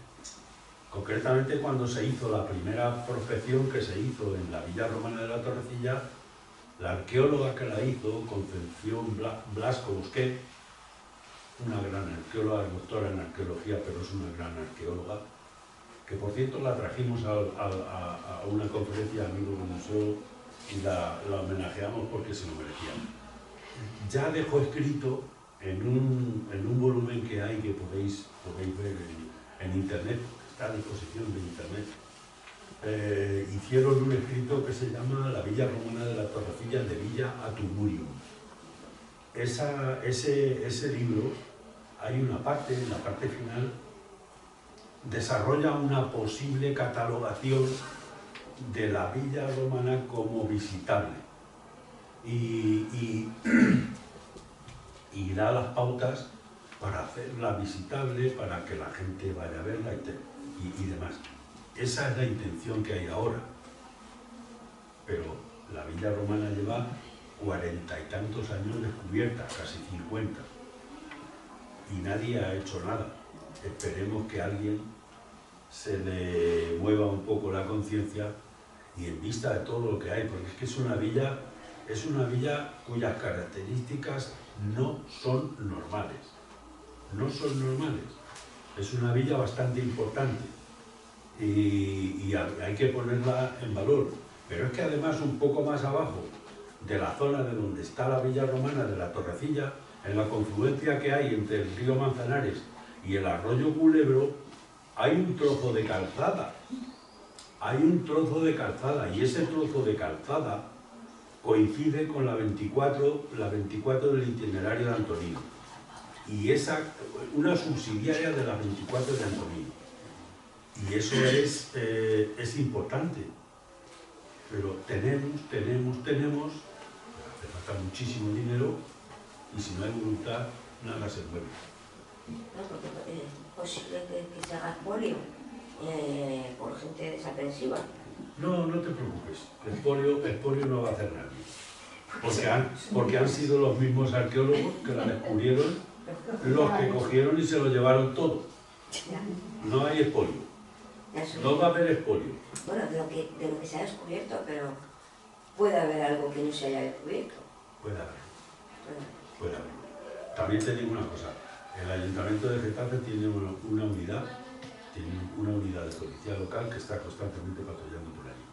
Speaker 2: Concretamente, cuando se hizo la primera prospección que se hizo en la Villa Romana de la Torrecilla, la arqueóloga que la hizo, Concepción Blasco Busquet, una gran arqueóloga, doctora en arqueología, pero es una gran arqueóloga, que por cierto la trajimos a una conferencia de amigos del museo y la homenajeamos porque se lo merecía. Ya dejó escrito en un volumen que hay, que podéis ver en internet, está a disposición de internet. Hicieron un escrito que se llama La Villa Romana de la Torrecilla de Villa a Tuburium. Ese libro, hay una parte, en la parte final, desarrolla una posible catalogación de la villa romana como visitable y da las pautas para hacerla visitable, para que la gente vaya a verla y demás. Esa es la intención que hay ahora, pero la villa romana lleva 40 y tantos años descubierta, casi 50, y nadie ha hecho nada. Esperemos que alguien se le mueva un poco la conciencia y en vista de todo lo que hay, porque es que es una villa cuyas características no son normales. No son normales. Es una villa bastante importante y hay que ponerla en valor. Pero es que además un poco más abajo de la zona de donde está la villa romana de la Torrecilla, en la confluencia que hay entre el río Manzanares y el arroyo Culebro, hay un trozo de calzada. Hay un trozo de calzada y ese trozo de calzada coincide con la 24 del itinerario de Antonino. Y una subsidiaria de la 24 de Antonino. Y eso es importante. Pero tenemos, hace falta muchísimo dinero y si no hay voluntad, nada se mueve.
Speaker 4: No, porque es posible que se haga expolio por gente desaprensiva.
Speaker 2: No, no te preocupes, expolio no va a hacer nadie. Porque han sido los mismos arqueólogos que la descubrieron los que cogieron y se lo llevaron todo. No hay expolio. No va a haber expolio.
Speaker 4: Bueno, de lo que se ha descubierto, pero puede haber algo que no se haya descubierto.
Speaker 2: Puede haber. También te digo una cosa. El Ayuntamiento de Getafe tiene una unidad de policía local que está constantemente patrullando por allí.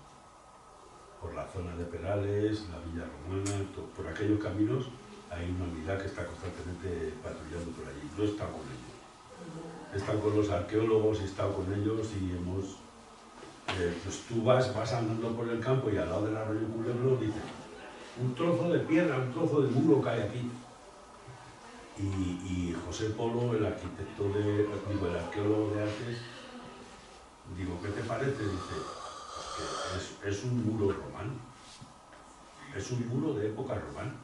Speaker 2: Por la zona de Perales, la Villa Romana, por aquellos caminos hay una unidad que está constantemente patrullando por allí. Yo he estado con ellos. He estado con los arqueólogos, he estado con ellos y hemos... pues tú vas andando por el campo y al lado del arroyo Culebro dices un trozo de piedra, un trozo de muro que hay aquí. Y José Polo, el arquitecto el arqueólogo de artes, digo, ¿qué te parece? Dice, que es un muro romano, es un muro de época romana.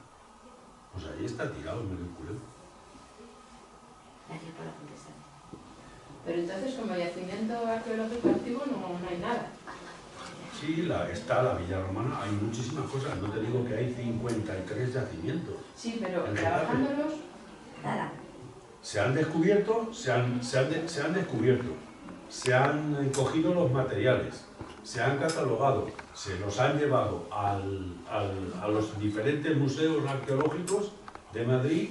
Speaker 2: Pues ahí está tirado en medio del Culebro.
Speaker 4: Gracias por la contestación.
Speaker 5: Pero entonces, como yacimiento arqueológico activo, no hay nada.
Speaker 2: Sí, está la Villa Romana, hay muchísimas cosas, no te digo que hay 53 yacimientos.
Speaker 5: Sí, pero trabajándolos...
Speaker 4: Nada.
Speaker 2: Se han descubierto, se han descubierto, se han cogido los materiales, se han catalogado, se los han llevado a los diferentes museos arqueológicos de Madrid.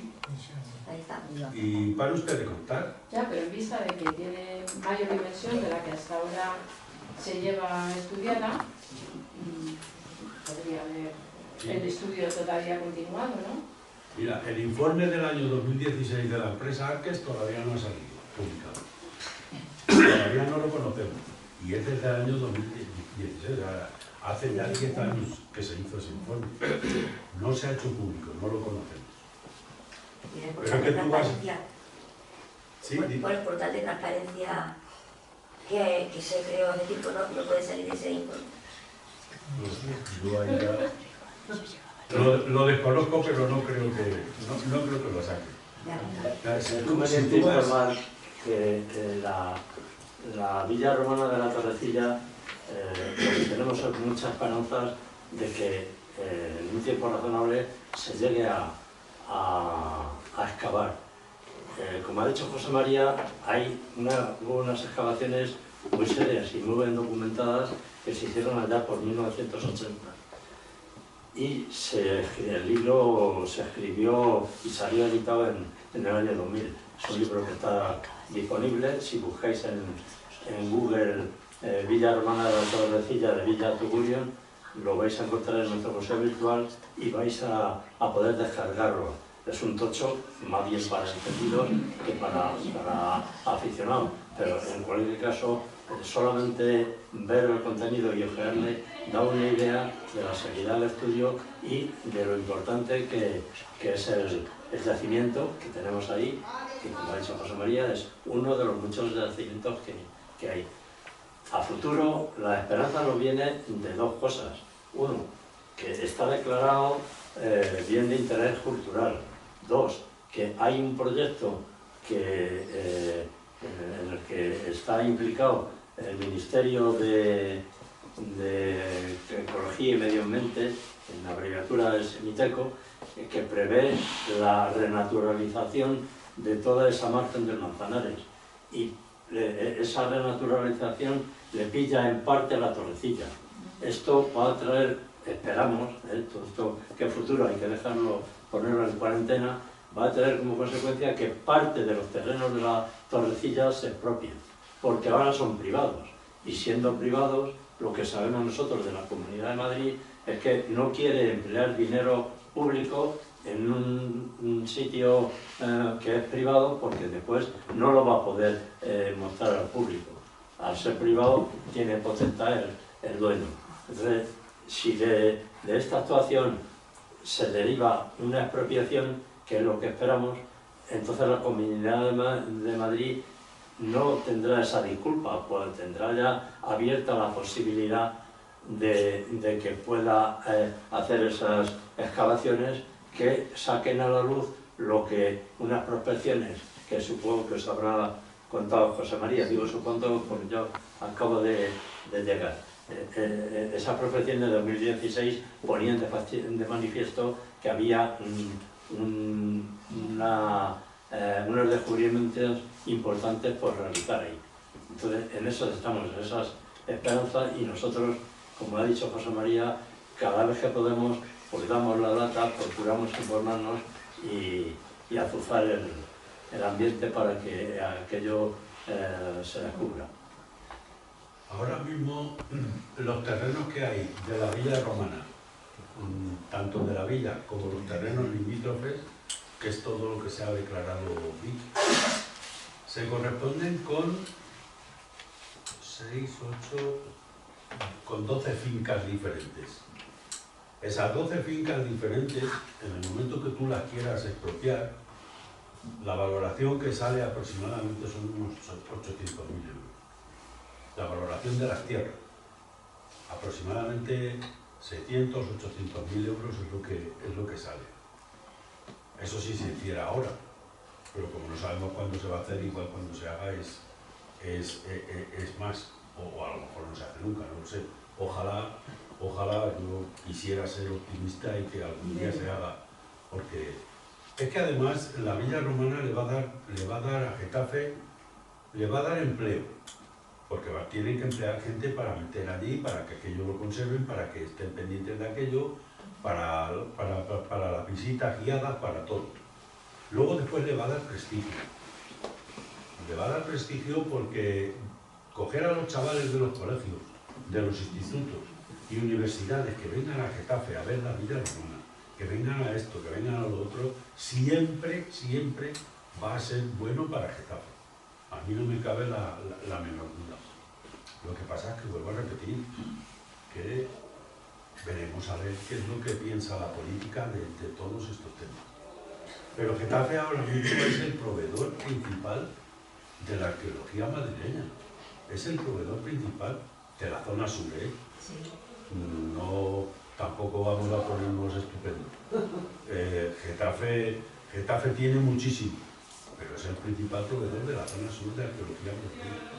Speaker 4: Ahí está.
Speaker 2: Y para usted de contar.
Speaker 5: Ya, pero en vista de que tiene mayor dimensión de la que hasta ahora se lleva estudiada, podría haber el estudio todavía continuado, ¿no?
Speaker 2: Mira, el informe del año 2016 de la empresa Arques todavía no ha salido publicado. Todavía no lo conocemos. Y es desde el año 2016, hace ya 10 años que se hizo ese informe. No se ha hecho público, no lo conocemos. Pero que tú vas... Sí,
Speaker 4: por el portal de transparencia que se creó, es decir, no puede salir ese informe.
Speaker 2: Yo ahí ya... Lo desconozco, pero no creo que lo saque.
Speaker 6: Es conveniente informar que la Villa Romana de la Torrecilla tenemos muchas esperanzas de que en un tiempo razonable se llegue a excavar. Como ha dicho José María, hubo unas excavaciones muy serias y muy bien documentadas que se hicieron allá por 1980. Y el libro se escribió y salió editado en el año 2000. Es un libro que está disponible, si buscáis en Google Villa Romana de la Torrecilla de Villa Tugurión, lo vais a encontrar en nuestro museo virtual y vais a poder descargarlo. Es un tocho más bien para entendidos que para aficionados, pero en cualquier caso solamente ver el contenido y ojearle da una idea de la seriedad del estudio y de lo importante que es el yacimiento que tenemos ahí, que como ha dicho José María es uno de los muchos yacimientos que hay. A futuro la esperanza nos viene de dos cosas. Uno, que está declarado bien de interés cultural. Dos, que hay un proyecto en el que está implicado el Ministerio de Ecología y Medio Ambiente, en la abreviatura es MITECO, que prevé la renaturalización de toda esa margen del Manzanares. Y esa renaturalización le pilla en parte a la Torrecilla. Esto va a traer, esperamos, todo esto que en futuro hay que ponerlo en cuarentena, va a tener como consecuencia que parte de los terrenos de la Torrecilla se expropien, porque ahora son privados, y siendo privados, lo que sabemos nosotros de la Comunidad de Madrid es que no quiere emplear dinero público en un sitio que es privado, porque después no lo va a poder mostrar al público. Al ser privado tiene potestad el dueño. Entonces, si de esta actuación se deriva una expropiación, que es lo que esperamos, entonces la Comunidad de Madrid no tendrá esa disculpa, pues tendrá ya abierta la posibilidad de que pueda hacer esas excavaciones que saquen a la luz lo que unas prospecciones, que supongo que os habrá contado José María, digo supongo porque yo acabo de llegar. Esas prospecciones de 2016 ponían de manifiesto que había unos descubrimientos importantes por realizar ahí. Entonces, en eso estamos, en esas esperanzas, y nosotros, como ha dicho José María, cada vez que podemos, pues damos la data, procuramos informarnos y azuzar el ambiente para que aquello se descubra.
Speaker 2: Ahora mismo, los terrenos que hay de la Villa Romana, tanto de la villa como los terrenos limítrofes, que es todo lo que se ha declarado BIC, se corresponden con 12 fincas diferentes. Esas 12 fincas diferentes, en el momento que tú las quieras expropiar, la valoración que sale aproximadamente son unos 800.000 euros. La valoración de las tierras, aproximadamente 700, 800.000 euros es lo que sale. Eso sí se hiciera ahora, pero como no sabemos cuándo se va a hacer, igual cuando se haga es más, o a lo mejor no se hace nunca, no lo sé. Ojalá yo quisiera ser optimista y que algún día se haga, porque es que además la Villa Romana le va a dar a Getafe, le va a dar empleo, porque tienen que emplear gente para meter allí, para que aquello lo conserven, para que estén pendientes de aquello, para las visitas guiadas, para todo. Luego después le va a dar prestigio. Le va a dar prestigio porque coger a los chavales de los colegios, de los institutos y universidades que vengan a Getafe a ver la Villa Romana, que vengan a esto, que vengan a lo otro, siempre va a ser bueno para Getafe. A mí no me cabe la menor duda. Lo que pasa es que vuelvo a repetir que veremos a ver qué es lo que piensa la política de todos estos temas. Pero Getafe ahora mismo es el proveedor principal de la arqueología madrileña. Es el proveedor principal de la zona sur, ¿eh?
Speaker 3: Sí.
Speaker 2: No, tampoco vamos a ponernos estupendos. Getafe tiene muchísimo, pero es el principal proveedor de la zona sur de arqueología madrileña.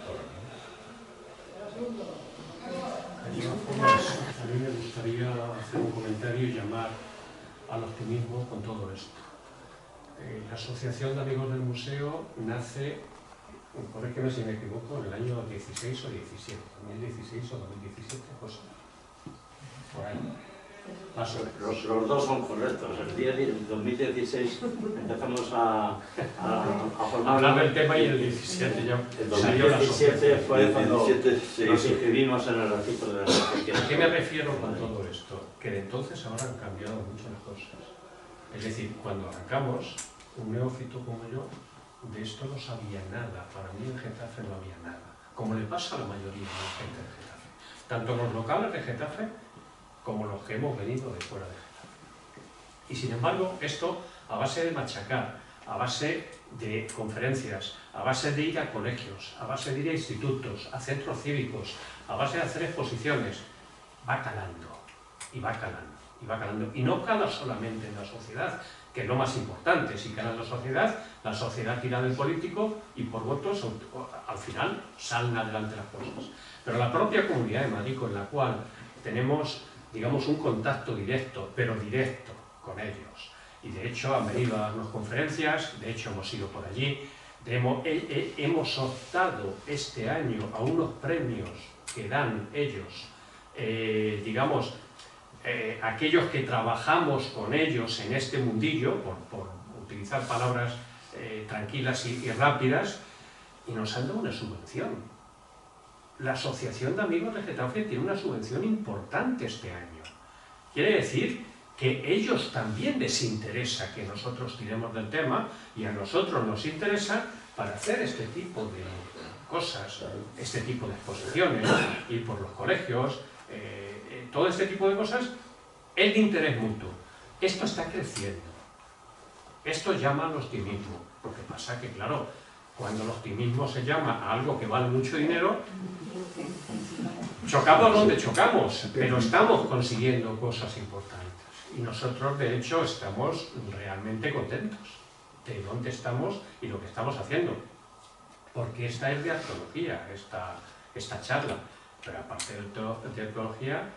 Speaker 1: De todas formas, a mí me gustaría hacer un comentario y llamar al optimismo con todo esto. La Asociación de Amigos del Museo nace, corrígeme si me equivoco, en el año 16 o 17, 2016 o 2017, pues por ahí.
Speaker 6: Los dos son correctos. El 2016 empezamos a formar.
Speaker 1: Hablando del tema y el 17 ya
Speaker 6: El
Speaker 1: salió la
Speaker 6: 2017
Speaker 1: asociación.
Speaker 6: fue cuando
Speaker 2: 17,
Speaker 6: nos
Speaker 2: sí.
Speaker 6: inscribimos en el registro de la asociación.
Speaker 1: ¿A qué me refiero con todo esto? Que de entonces ahora han cambiado mucho las cosas. Es decir, cuando arrancamos, un neófito como yo, de esto no sabía nada. Para mí en Getafe no había nada. Como le pasa a la mayoría de la gente de Getafe. Tanto los locales de Getafe como los que hemos venido de fuera de Getafe. Y sin embargo, esto a base de machacar, a base de conferencias, a base de ir a colegios, a base de ir a institutos, a centros cívicos, a base de hacer exposiciones, va calando, y va calando, y va calando. Y no cala solamente en la sociedad, que es lo más importante. Si cala en la sociedad tira del político y por votos al final salen adelante las cosas. Pero la propia Comunidad de Madrid, con la cual tenemos, digamos, un contacto directo, pero directo con ellos, y de hecho han venido a darnos conferencias, de hecho hemos ido por allí, hemos optado este año a unos premios que dan ellos, digamos, aquellos que trabajamos con ellos en este mundillo, por utilizar palabras tranquilas y rápidas, y nos han dado una subvención. La Asociación de Amigos de Getafe tiene una subvención importante este año. Quiere decir que ellos también les interesa que nosotros tiremos del tema, y a nosotros nos interesa para hacer este tipo de cosas, este tipo de exposiciones, ir por los colegios, todo este tipo de cosas, es de interés mutuo. Esto está creciendo. Esto llama al optimismo. Lo que pasa que, claro, cuando el optimismo se llama a algo que vale mucho dinero, chocamos donde chocamos, pero estamos consiguiendo cosas importantes. Y nosotros, de hecho, estamos realmente contentos de dónde estamos y lo que estamos haciendo. Porque esta es de arqueología, esta charla. Pero aparte de arqueología,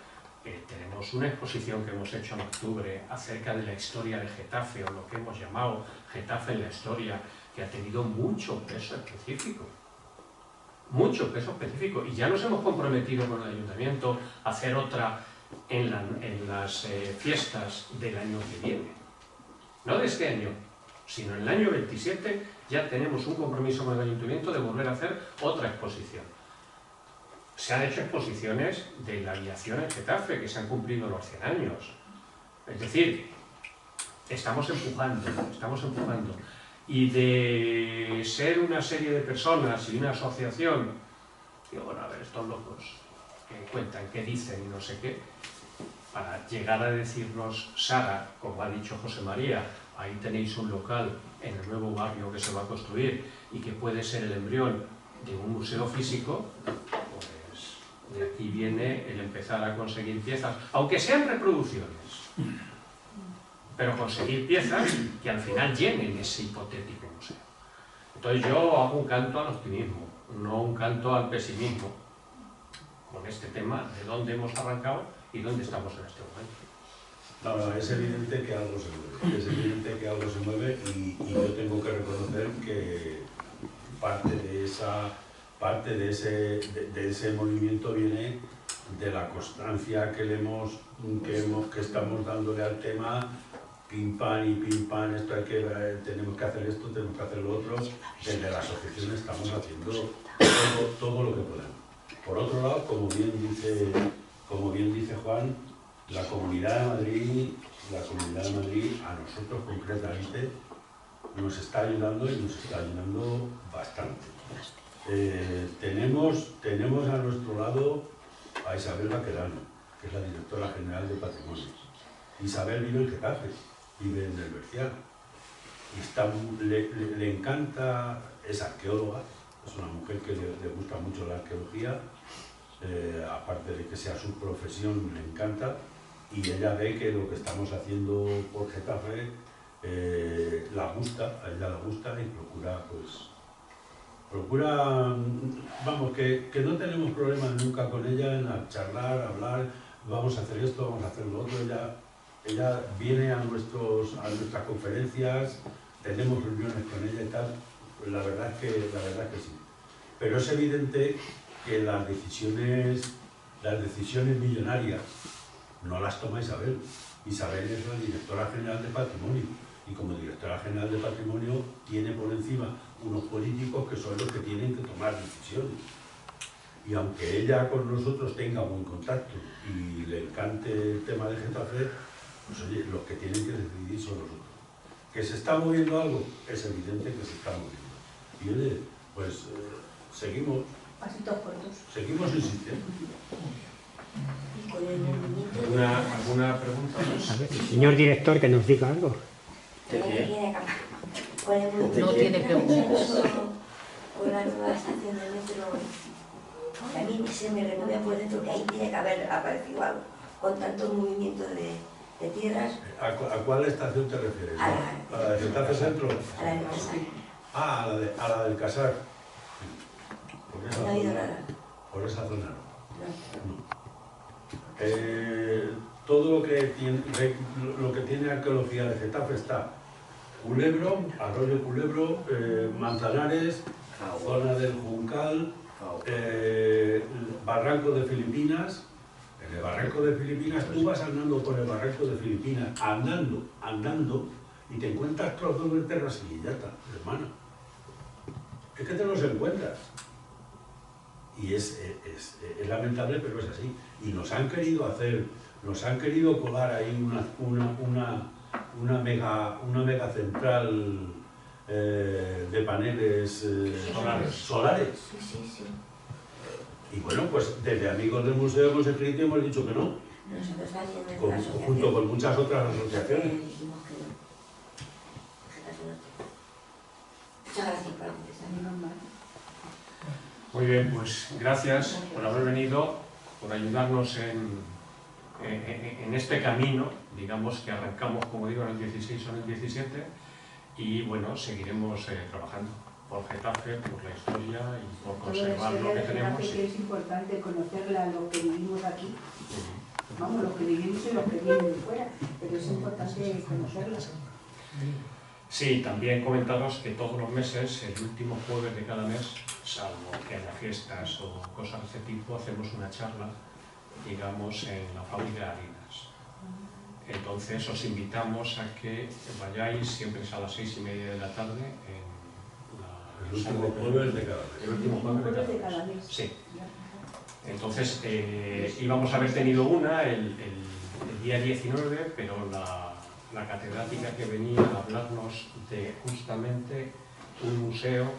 Speaker 1: tenemos una exposición que hemos hecho en octubre acerca de la historia de Getafe, o lo que hemos llamado Getafe en la historia, que ha tenido mucho peso específico. Mucho peso específico. Y ya nos hemos comprometido con el Ayuntamiento a hacer otra en las fiestas del año que viene. No de este año, sino en el año 27 ya tenemos un compromiso con el Ayuntamiento de volver a hacer otra exposición. Se han hecho exposiciones de la aviación en Getafe, que se han cumplido los 100 años. Es decir, estamos empujando. Y de ser una serie de personas y una asociación, digo, bueno, a ver, estos locos que cuentan, que dicen y no sé qué, para llegar a decirnos, Sara, como ha dicho José María, ahí tenéis un local en el nuevo barrio que se va a construir y que puede ser el embrión de un museo físico, pues de aquí viene el empezar a conseguir piezas, aunque sean reproducciones, pero conseguir piezas que al final llenen ese hipotético museo. Entonces yo hago un canto al optimismo, no un canto al pesimismo, con este tema de dónde hemos arrancado y dónde estamos en este momento.
Speaker 2: No, es evidente que algo se mueve, y yo tengo que reconocer que parte de ese movimiento viene de la constancia que estamos dándole al tema, pim pam, esto tenemos que hacer esto, tenemos que hacer lo otro. Desde la asociación estamos haciendo todo lo que podemos. Por otro lado, como bien dice Juan, la Comunidad de Madrid a nosotros concretamente nos está ayudando, y nos está ayudando bastante. Tenemos a nuestro lado a Isabel Baquerano, que es la directora general de Patrimonio. Isabel vive en Getafe, vive en el Bercial. Le encanta, es arqueóloga, es una mujer que le gusta mucho la arqueología, aparte de que sea su profesión, le encanta, y ella ve que lo que estamos haciendo por Getafe a ella la gusta, y procura, vamos, que no tenemos problemas nunca con ella en charlar, hablar, vamos a hacer esto, vamos a hacer lo otro. Ella viene a nuestras conferencias, tenemos reuniones con ella y tal. La verdad es que sí. Pero es evidente que las decisiones millonarias no las toma Isabel. Isabel es la directora general de Patrimonio, y como directora general de Patrimonio tiene por encima unos políticos que son los que tienen que tomar decisiones. Y aunque ella con nosotros tenga buen contacto y le encante el tema de Getafe, pues oye, los que tienen que decidir son nosotros. ¿Que se está moviendo algo? Es evidente que se está moviendo. Y oye, pues seguimos insistiendo.
Speaker 4: Y con el movimiento
Speaker 1: ¿Alguna pregunta?
Speaker 7: A ver, señor director, que nos diga algo.
Speaker 4: con el movimiento
Speaker 5: No tiene preguntas.
Speaker 4: con la nueva estación de metro, a mí se me remueve por dentro que ahí tiene que haber aparecido algo, con tanto movimiento de tierras.
Speaker 2: ¿A cuál estación te refieres?
Speaker 4: A
Speaker 2: la de Getafe Centro?
Speaker 4: A la del Casar.
Speaker 2: Ah, a la del Casar.
Speaker 4: No ha habido nada.
Speaker 2: Por esa zona no.
Speaker 4: No.
Speaker 2: Todo lo que tiene arqueología de Getafe está Culebro, Arroyo Culebro, Manzanares, zona del Juncal, Barranco de Filipinas. En el Barranco de Filipinas, tú vas andando por el Barranco de Filipinas, andando, y te encuentras trozos de terracillata, hermano. Es que te los encuentras. Y es lamentable, pero es así. Y nos han querido colar ahí una mega central de paneles solares.
Speaker 4: Sí.
Speaker 2: Y bueno, pues desde Amigos del Museo hemos escrito y hemos dicho que no,
Speaker 4: Nosotros también en la asociación.
Speaker 2: junto con muchas otras asociaciones.
Speaker 4: Dijimos que no. Getafe no. Muchas gracias por la contestación.
Speaker 1: Muy bien, pues gracias por haber venido, por ayudarnos en este camino, digamos que arrancamos, como digo, en el 16 o en el 17, y bueno, seguiremos trabajando por Getafe, por la historia y por conservar lo que tenemos.
Speaker 3: Que es importante conocerla, lo que vivimos aquí, vamos, lo que vivimos y lo que viene de fuera, pero es importante conocerla.
Speaker 1: Sí, también comentaros que todos los meses, el último jueves de cada mes, salvo que haya fiestas o cosas de ese tipo, hacemos una charla, digamos, en la fábrica de harinas. Entonces os invitamos a que vayáis, siempre es a las 6:30 de la tarde,
Speaker 2: El último jueves de cada mes.
Speaker 1: El último jueves
Speaker 3: de cada mes.
Speaker 1: Sí. Entonces íbamos a haber tenido una el día 19, pero la catedrática que venía a hablarnos de justamente un museo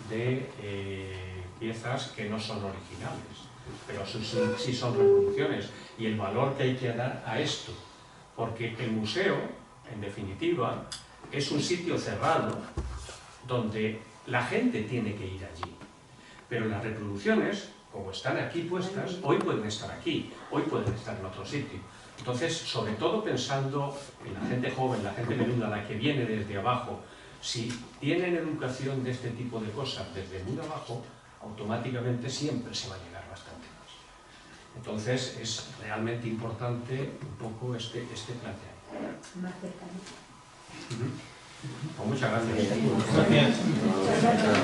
Speaker 1: de piezas que no son originales, pero sí son reproducciones, y el valor que hay que dar a esto, porque el museo, en definitiva, es un sitio cerrado donde la gente tiene que ir allí, pero las reproducciones, como están aquí puestas, hoy pueden estar aquí, hoy pueden estar en otro sitio. Entonces, sobre todo pensando en la gente joven, la gente menuda, la que viene desde abajo, si tienen educación de este tipo de cosas desde muy abajo, automáticamente siempre se va a llegar bastante más. Entonces, es realmente importante un poco este planteamiento.
Speaker 3: Más cercano.
Speaker 1: Pues muchas gracias.
Speaker 3: Muchas gracias.